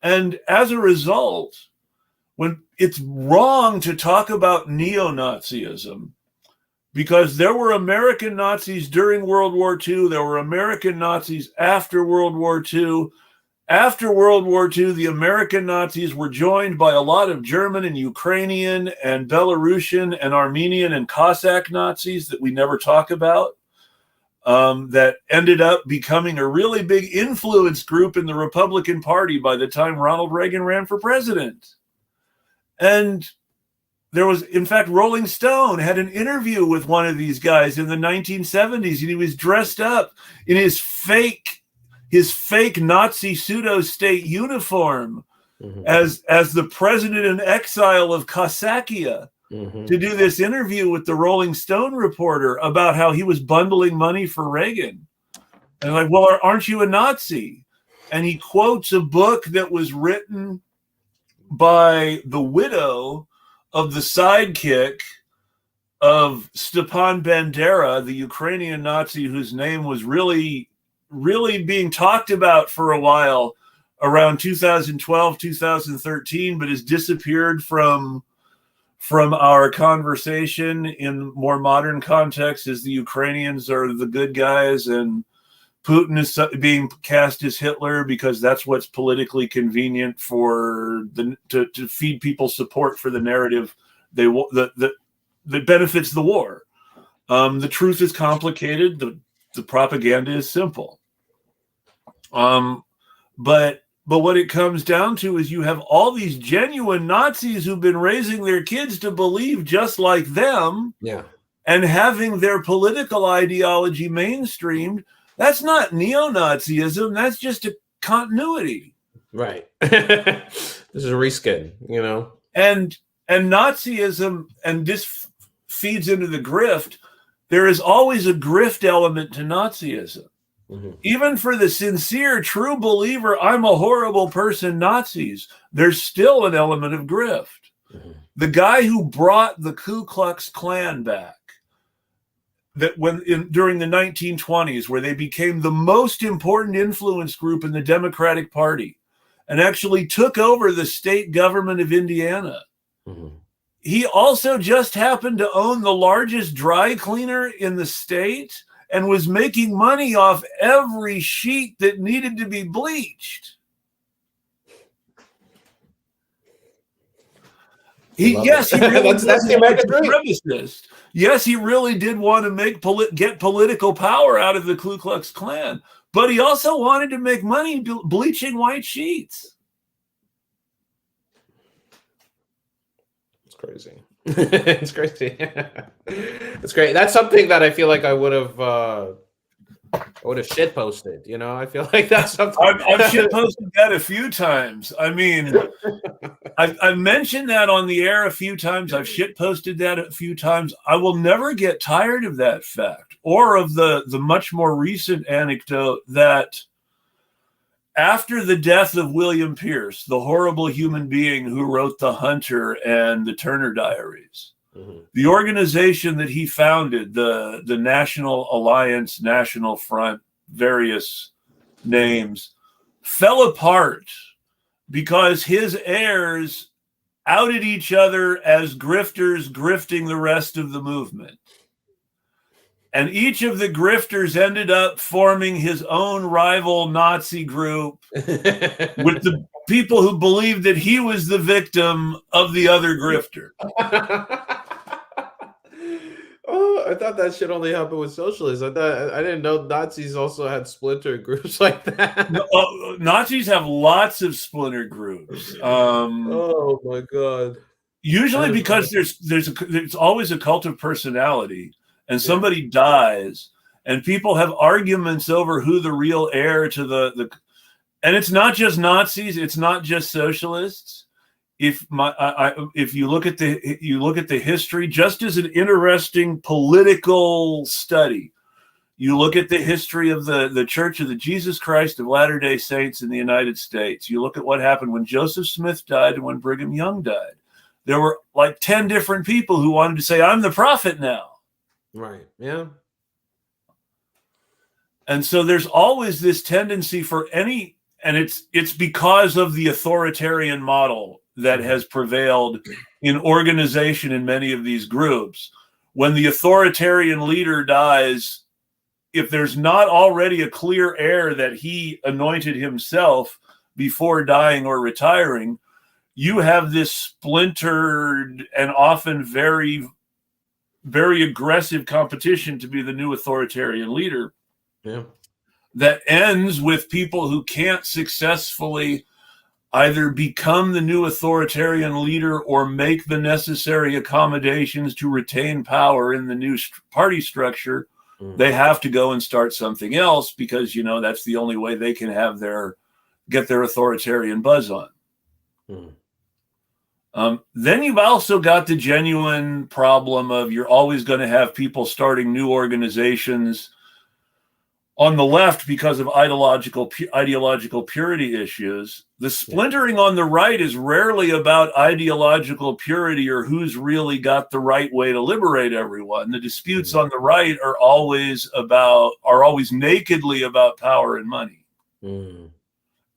And as a result, when it's wrong to talk about neo-Nazism, because there were American Nazis during World War II, there were American Nazis after World War II. After World War II, the American Nazis were joined by a lot of German and Ukrainian and Belarusian and Armenian and Cossack Nazis that we never talk about, that ended up becoming a really big influence group in the Republican Party by the time Ronald Reagan ran for president. And there was, in fact, Rolling Stone had an interview with one of these guys in the 1970s, and he was dressed up in his fake Nazi pseudo-state uniform as the president in exile of Cossacia to do this interview with the Rolling Stone reporter about how he was bundling money for Reagan. And like, well, aren't you a Nazi? And he quotes a book that was written by the widow of the sidekick of Stepan Bandera, the Ukrainian Nazi whose name was really being talked about for a while around 2012, 2013, but has disappeared from our conversation in more modern context as the Ukrainians are the good guys and Putin is being cast as Hitler because that's what's politically convenient for to feed people support for the narrative that benefits the war. The truth is complicated. The propaganda is simple. But what it comes down to is you have all these genuine Nazis who've been raising their kids to believe just like them, and having their political ideology mainstreamed. That's not neo-Nazism. That's just a continuity. Right. This is a reskin, you know. And Nazism, and this feeds into the grift. There is always a grift element to Nazism. Even for the sincere, true believer, I'm a horrible person, Nazis, there's still an element of grift. The guy who brought the Ku Klux Klan back, that during the 1920s, where they became the most important influence group in the Democratic Party and actually took over the state government of Indiana. He also just happened to own the largest dry cleaner in the state and was making money off every sheet that needed to be bleached. Yes, he really that's the American dream. Yes, he really did want to get political power out of the Ku Klux Klan, but he also wanted to make money bleaching white sheets. It's crazy. It's crazy. It's great. That's something that I feel like I would have shit posted. You know, I feel like that's something I've shit posted that a few times. I mean, I've mentioned that on the air a few times. I've shit posted that a few times. I will never get tired of that fact or of the much more recent anecdote that after the death of William Pierce, the horrible human being who wrote The Hunter and the Turner Diaries, the organization that he founded, the National Alliance, National Front, various names, fell apart because his heirs outed each other as grifters grifting the rest of the movement. And each of the grifters ended up forming his own rival Nazi group with the people who believed that he was the victim of the other grifter. Oh, I thought that shit only happened with socialists. I didn't know Nazis also had splinter groups like that. Nazis have lots of splinter groups. Oh my god! Usually because there's always a cult of personality. And somebody dies, and people have arguments over who the real heir to And it's not just Nazis, it's not just socialists. If you look at the history, just as an interesting political study, you look at the history of the Church of the Jesus Christ of Latter-day Saints in the United States. You look at what happened when Joseph Smith died and when Brigham Young died. There were like 10 different people who wanted to say, I'm the prophet now. Right. Yeah. And so there's always this tendency for any, and it's because of the authoritarian model that has prevailed in organization in many of these groups. When the authoritarian leader dies, if there's not already a clear heir that he anointed himself before dying or retiring, you have this splintered and often very, very aggressive competition to be the new authoritarian leader. Yeah. That ends with people who can't successfully either become the new authoritarian leader or make the necessary accommodations to retain power in the new party structure. They have to go and start something else because, that's the only way they can have get their authoritarian buzz on. Then you've also got the genuine problem of you're always going to have people starting new organizations on the left because of ideological purity issues. The splintering on the right is rarely about ideological purity or who's really got the right way to liberate everyone. The disputes on the right are always nakedly about power and money.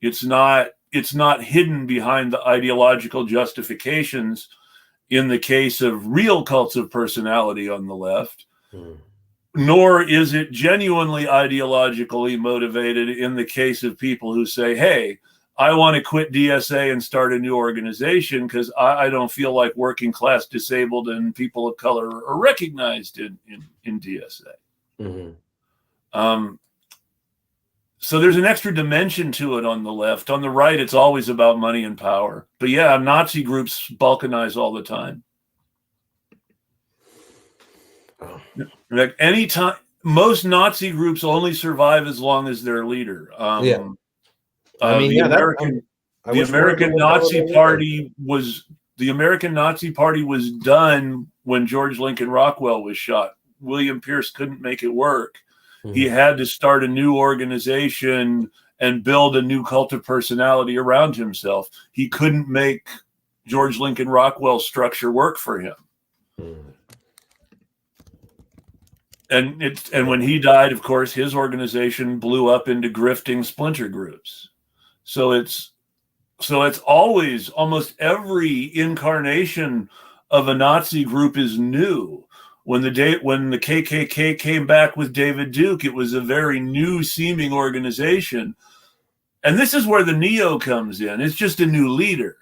It's not hidden behind the ideological justifications in the case of real cults of personality on the left. Nor is it genuinely ideologically motivated in the case of people who say, hey, I want to quit DSA and start a new organization because I don't feel like working class, disabled, and people of color are recognized in DSA. So there's an extra dimension to it on the left. On the right, it's always about money and power. But yeah, Nazi groups balkanize all the time. Like anytime, most Nazi groups only survive as long as their leader. The American Nazi Party was done when George Lincoln Rockwell was shot. William Pierce couldn't make it work. He had to start a new organization and build a new cult of personality around himself. He couldn't make George Lincoln Rockwell's structure work for him. And when he died, of course, his organization blew up into grifting splinter groups. So it's always, almost every incarnation of a Nazi group is new. When the KKK came back with David Duke, it was a very new seeming organization. And this is where the neo comes in. It's just a new leader.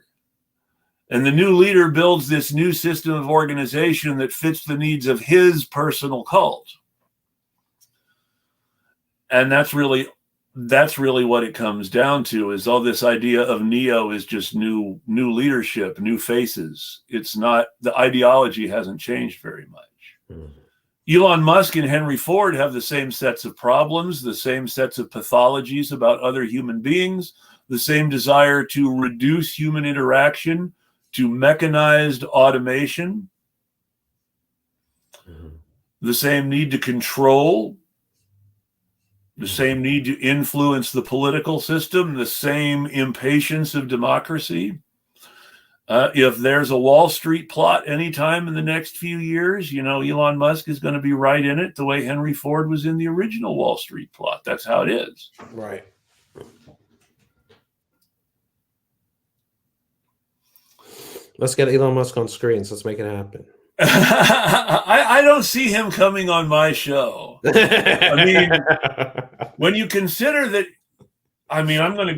And the new leader builds this new system of organization that fits the needs of his personal cult. And that's really what it comes down to, is all this idea of neo is just new leadership, new faces. It's not, the ideology hasn't changed very much. Elon Musk and Henry Ford have the same sets of problems, the same sets of pathologies about other human beings, the same desire to reduce human interaction to mechanized automation, the same need to control, the same need to influence the political system, the same impatience of democracy. If there's a Wall Street plot anytime in the next few years, Elon Musk is going to be right in it the way Henry Ford was in the original Wall Street plot. That's how it is. Right. Let's get Elon Musk on screens. Let's make it happen. I don't see him coming on my show. I mean, when you consider that, I'm going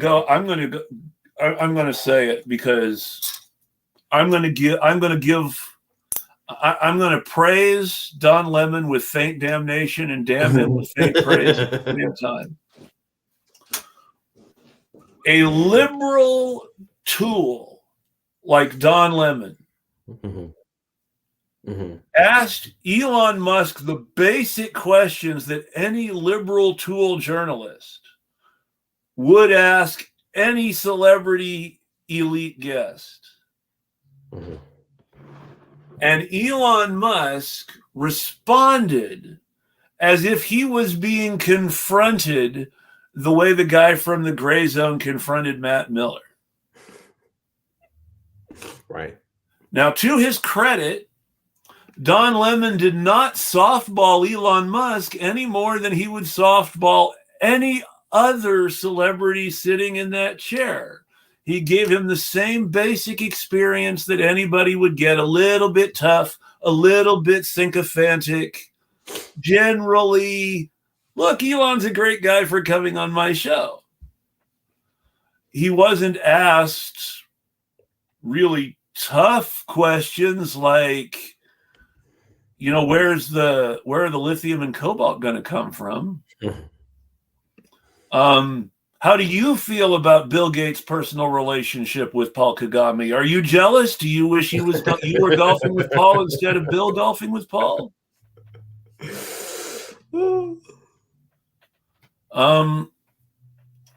to say it because I'm going to praise Don Lemon with faint damnation and damn him with faint praise at the same time. A liberal tool like Don Lemon asked Elon Musk the basic questions that any liberal tool journalist would ask any celebrity elite guest. Mm-hmm. And Elon Musk responded as if he was being confronted the way the guy from the Gray Zone confronted Matt Miller. Right. Now, to his credit, Don Lemon did not softball Elon Musk any more than he would softball any other celebrity sitting in that chair. He gave him the same basic experience that anybody would get, a little bit tough, a little bit sycophantic. Generally, look, Elon's a great guy for coming on my show. He wasn't asked really tough questions like, you know, where are the lithium and cobalt going to come from? How do you feel about Bill Gates' personal relationship with Paul Kagame? Are you jealous? Do you wish you were golfing with Paul instead of Bill golfing with Paul?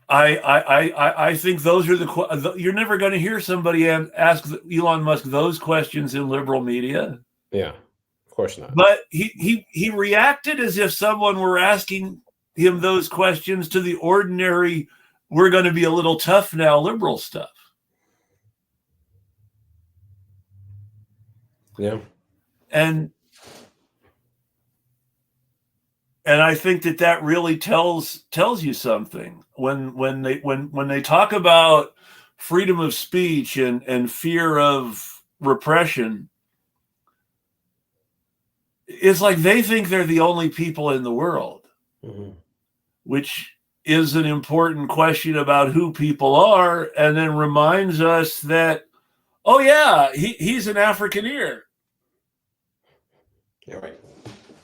I think those are you're never going to hear somebody ask Elon Musk those questions in liberal media. Yeah, of course not. But he reacted as if someone were asking him those questions to the ordinary, we're going to be a little tough now liberal stuff. Yeah. And I think that really tells you something when they talk about freedom of speech and fear of repression. It's like they think they're the only people in the world, which is an important question about who people are, and then reminds us that, oh yeah, he's an Afrikaner. Yeah,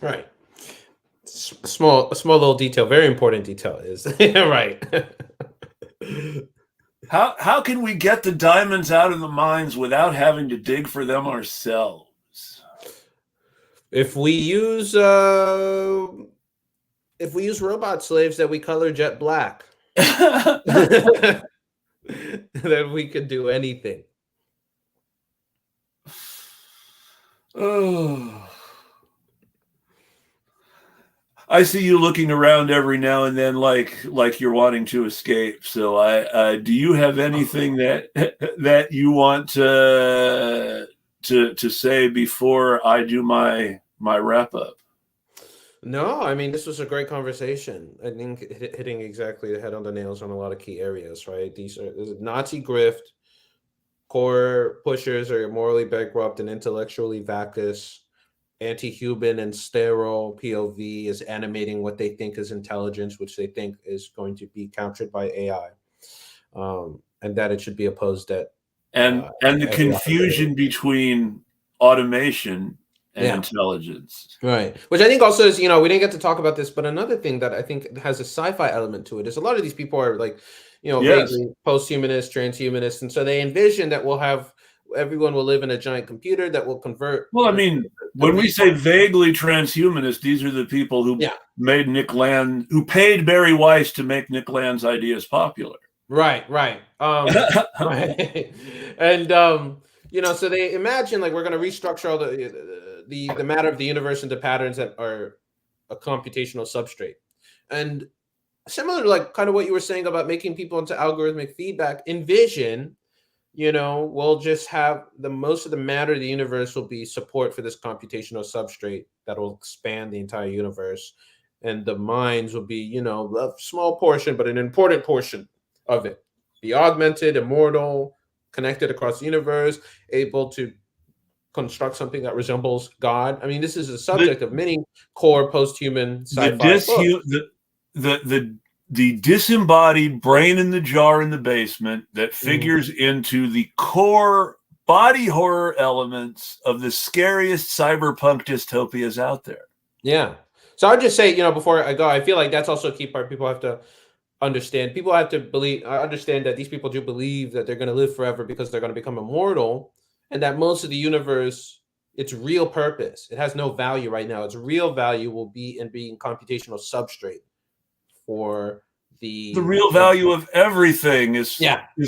right. A small little detail, very important detail is right. How can we get the diamonds out of the mines without having to dig for them ourselves? If we use robot slaves that we color jet black, then we could do anything. Oh. I see you looking around every now and then like you're wanting to escape. So do you have anything that you want to say before I do my wrap up? No, I mean, this was a great conversation. I think hitting exactly the head on the nails on a lot of key areas, right? These are Nazi grift, core pushers are morally bankrupt and intellectually vacuous. Anti-human and sterile POV is animating what they think is intelligence, which they think is going to be captured by AI, and that it should be opposed at. And the confusion between automation and intelligence. Right. Which I think also is, we didn't get to talk about this, but another thing that I think has a sci-fi element to it is a lot of these people are like, vaguely post-humanist, transhumanists, and so they envision that everyone will live in a giant computer that will convert. Well, I mean, when we say vaguely transhumanist, these are the people who made Nick Land, who paid Barry Weiss to make Nick Land's ideas popular. Right. Right. And so they imagine like we're going to restructure all the matter of the universe into patterns that are a computational substrate. And similar to like kind of what you were saying about making people into algorithmic feedback, envision. We'll just have most of the matter of the universe will be support for this computational substrate that will expand the entire universe. And the minds will be, a small portion, but an important portion of it. Be augmented, immortal, connected across the universe, able to construct something that resembles God. I mean, this is a subject of many core post-human sci-fi books. The disembodied brain in the jar in the basement that figures into the core body horror elements of the scariest cyberpunk dystopias out there. Yeah. So I'd just say, before I go, I feel like that's also a key part. People have to understand. People have to understand that these people do believe that they're going to live forever because they're going to become immortal, and that most of the universe, its real purpose, it has no value right now. Its real value will be in being computational substrate for the real value of everything is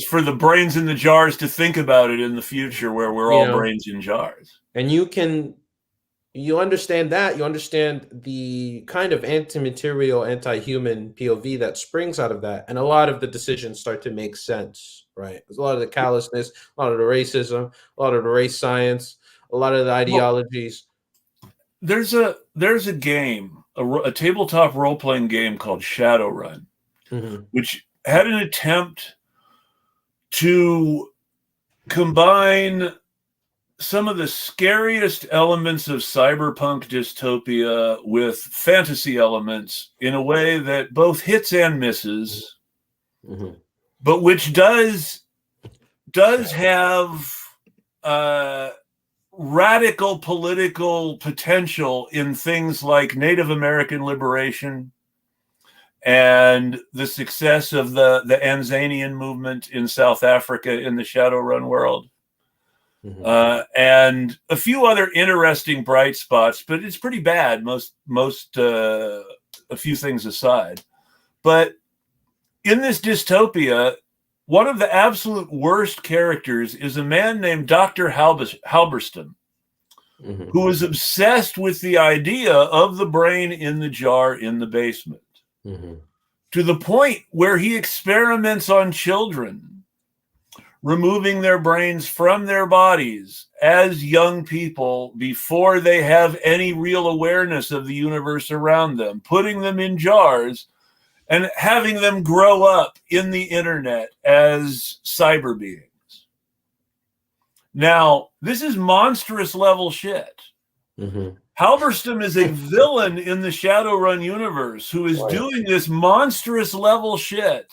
for the brains in the jars to think about it in the future, where we're all brains in jars. And you understand that, you understand the kind of anti-material, anti-human POV that springs out of that, and a lot of the decisions start to make sense, right? There's a lot of the callousness, a lot of the racism, a lot of the race science, a lot of the ideologies. There's a game, a tabletop role-playing game called Shadowrun, which had an attempt to combine some of the scariest elements of cyberpunk dystopia with fantasy elements in a way that both hits and misses, but which does have radical political potential in things like Native American liberation and the success of the Tanzanian movement in South Africa in the Shadowrun world. And a few other interesting bright spots, but it's pretty bad, a few things aside. But in this dystopia, one of the absolute worst characters is a man named Dr. Halberstam, who is obsessed with the idea of the brain in the jar in the basement, to the point where he experiments on children, removing their brains from their bodies as young people before they have any real awareness of the universe around them, putting them in jars and having them grow up in the internet as cyber beings. Now, this is monstrous level shit. Halberstam is a villain in the Shadowrun universe who is doing this monstrous level shit.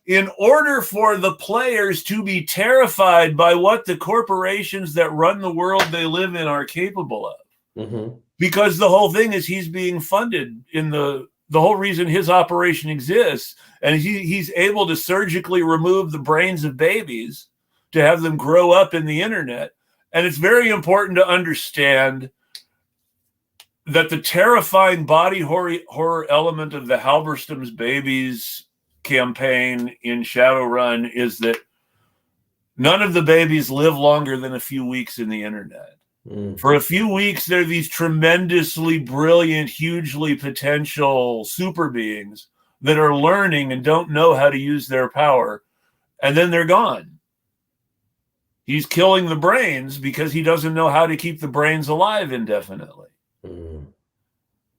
In order for the players to be terrified by what the corporations that run the world they live in are capable of. Because the whole thing is he's being funded in the whole reason his operation exists, and he's able to surgically remove the brains of babies to have them grow up in the internet. And it's very important to understand that the terrifying body horror element of the Halberstam's babies campaign in Shadowrun is that none of the babies live longer than a few weeks in the internet. For a few weeks, they're these tremendously brilliant, hugely potential super beings that are learning and don't know how to use their power. And then they're gone. He's killing the brains because he doesn't know how to keep the brains alive indefinitely.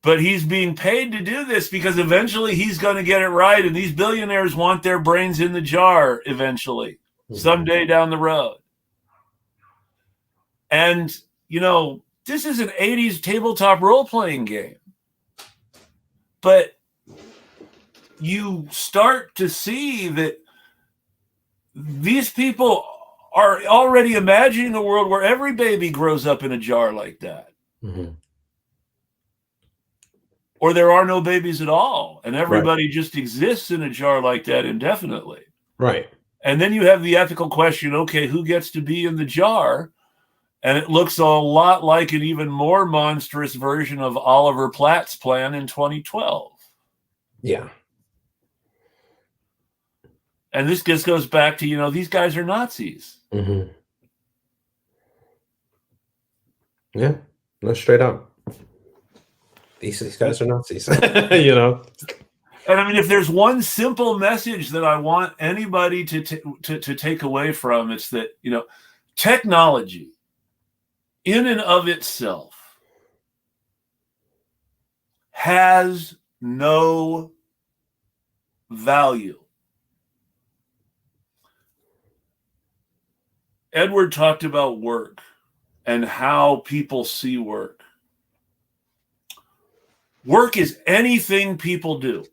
But he's being paid to do this because eventually he's going to get it right. And these billionaires want their brains in the jar eventually, someday down the road. And, this is an 80s tabletop role-playing game. But you start to see that these people are already imagining a world where every baby grows up in a jar like that. Or there are no babies at all, and everybody just exists in a jar like that indefinitely. And then you have the ethical question, okay, who gets to be in the jar? And it looks a lot like an even more monstrous version of Oliver Platt's plan in 2012. And this just goes back to, these guys are Nazis. No, straight up. These guys are Nazis, And I mean, if there's one simple message that I want anybody to take away from, it's that, technology in and of itself has no value. Edward talked about work and how people see work. Work is anything people do.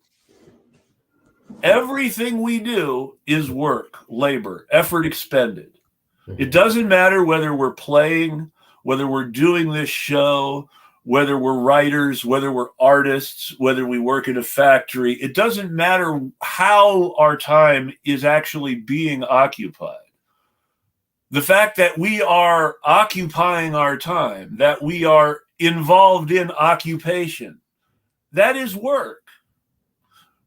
Everything we do is work, labor, effort expended. It doesn't matter whether we're playing, whether we're doing this show, whether we're writers, whether we're artists, whether we work in a factory. It doesn't matter how our time is actually being occupied. The fact that we are occupying our time, that we are involved in occupation, that is work.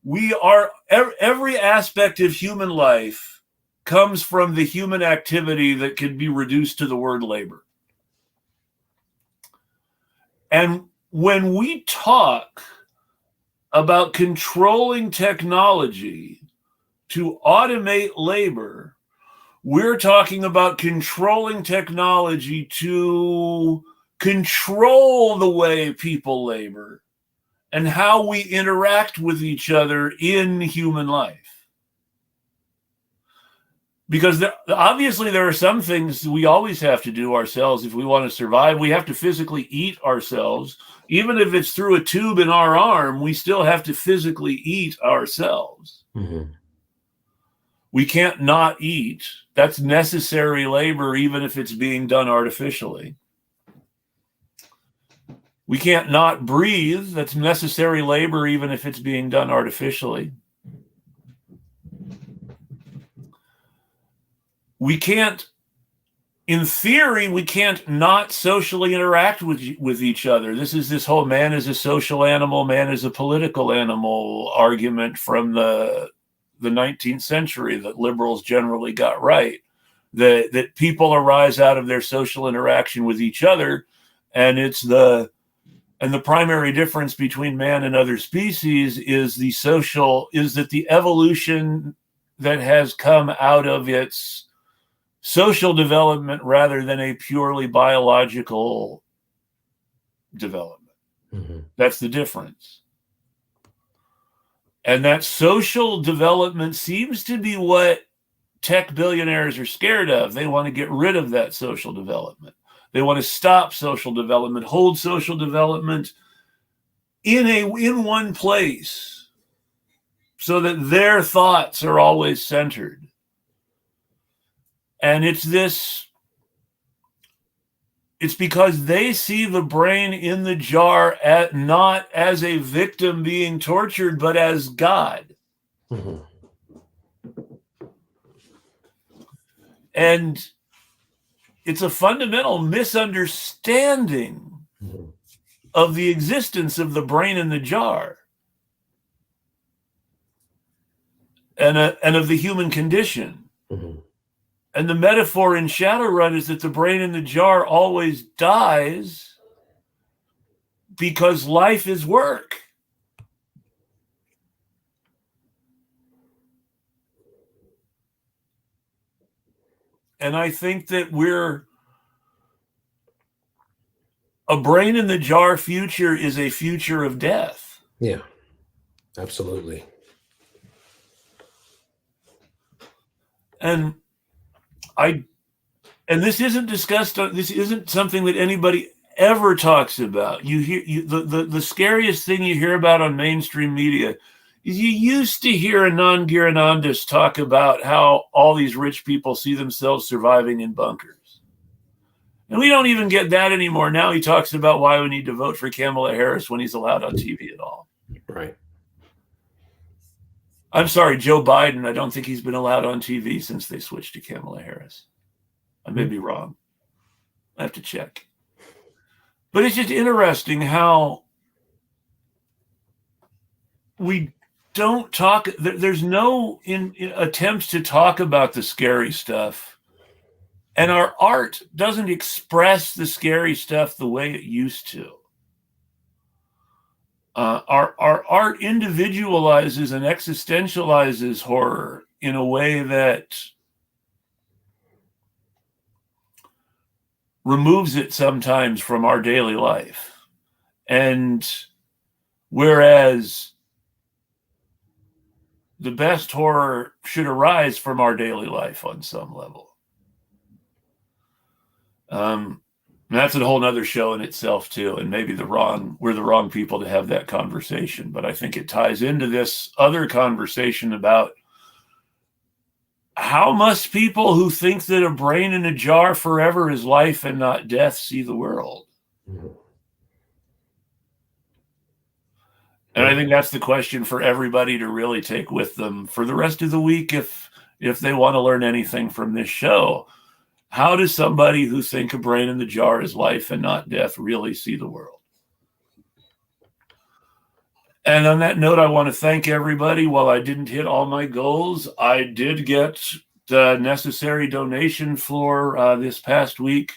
every aspect of human life comes from the human activity that can be reduced to the word labor. And when we talk about controlling technology to automate labor, we're talking about controlling technology to control the way people labor and how we interact with each other in human life. Because obviously there are some things we always have to do ourselves if we want to survive. We have to physically eat ourselves. Even if it's through a tube in our arm, we still have to physically eat ourselves. Mm-hmm. We can't not eat. That's necessary labor, even if it's being done artificially. We can't not breathe. That's necessary labor, even if it's being done artificially. We can't, in theory, we can't not socially interact with each other. This is this whole man is a social animal, man is a political animal argument from the 19th century that liberals generally got right. That people arise out of their social interaction with each other, and the primary difference between man and other species is that the evolution that has come out of its social development rather than a purely biological development. Mm-hmm. That's the difference. And that social development seems to be what tech billionaires are scared of. They want to get rid of that social development. They want to stop social development, hold social development in one place so that their thoughts are always centered. And it's because they see the brain in the jar not as a victim being tortured, but as God. Mm-hmm. And it's a fundamental misunderstanding mm-hmm. of the existence of the brain in the jar and of the human condition. Mm-hmm. And the metaphor in Shadowrun is that the brain in the jar always dies because life is work. And I think that a brain in the jar future is a future of death. Yeah, absolutely. And this isn't discussed. This isn't something that anybody ever talks about. The scariest thing you hear about on mainstream media is you used to hear Anand Girinandis talk about how all these rich people see themselves surviving in bunkers. And we don't even get that anymore. Now he talks about why we need to vote for Kamala Harris when he's allowed on TV at all. Right. I'm sorry, Joe Biden. I don't think he's been allowed on TV since they switched to Kamala Harris. I may be wrong. I have to check. But it's just interesting how we don't talk. There's no attempts to talk about the scary stuff. And our art doesn't express the scary stuff the way it used to. Our art individualizes and existentializes horror in a way that removes it sometimes from our daily life. And whereas the best horror should arise from our daily life on some level. That's a whole nother show in itself too. And maybe we're the wrong people to have that conversation, but I think it ties into this other conversation about how must people who think that a brain in a jar forever is life and not death see the world? Mm-hmm. And I think that's the question for everybody to really take with them for the rest of the week if they want to learn anything from this show. How does somebody who think a brain in the jar is life and not death really see the world? And on that note, I want to thank everybody. While I didn't hit all my goals, I did get the necessary donation for this past week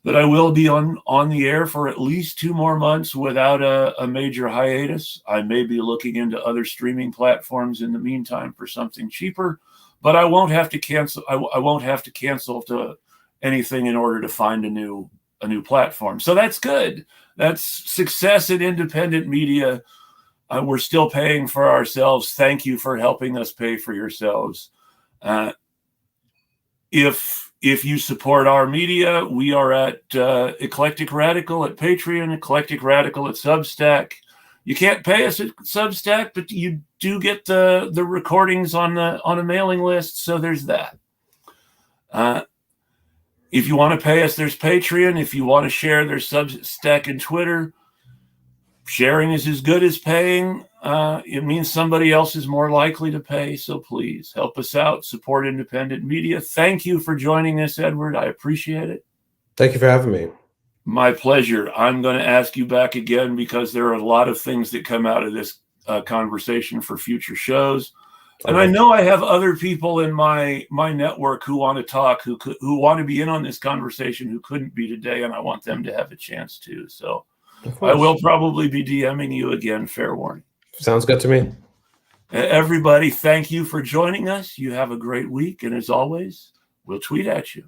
that I will be on the air for at least 2 more months without a major hiatus. I may be looking into other streaming platforms in the meantime for something cheaper, but I won't have to cancel. I won't have to cancel to anything in order to find a new platform. So that's good. That's success in independent media. We're still paying for ourselves. Thank you for helping us pay for yourselves. If you support our media, we are at Eclectic Radical at Patreon, Eclectic Radical at Substack. You can't pay us at Substack, but you do get the recordings on a mailing list. So there's that. If you want to pay us, there's Patreon. If you want to share, there's Substack and Twitter. Sharing is as good as paying. It means somebody else is more likely to pay. So please help us out. Support independent media. Thank you for joining us, Edward. I appreciate it. Thank you for having me. My pleasure. I'm going to ask you back again because there are a lot of things that come out of this conversation for future shows. And I know I have other people in my network who want to talk, who want to be in on this conversation, who couldn't be today, and I want them to have a chance too. So I will probably be DMing you again, fair warning. Sounds good to me. Everybody, thank you for joining us. You have a great week, and as always, we'll tweet at you.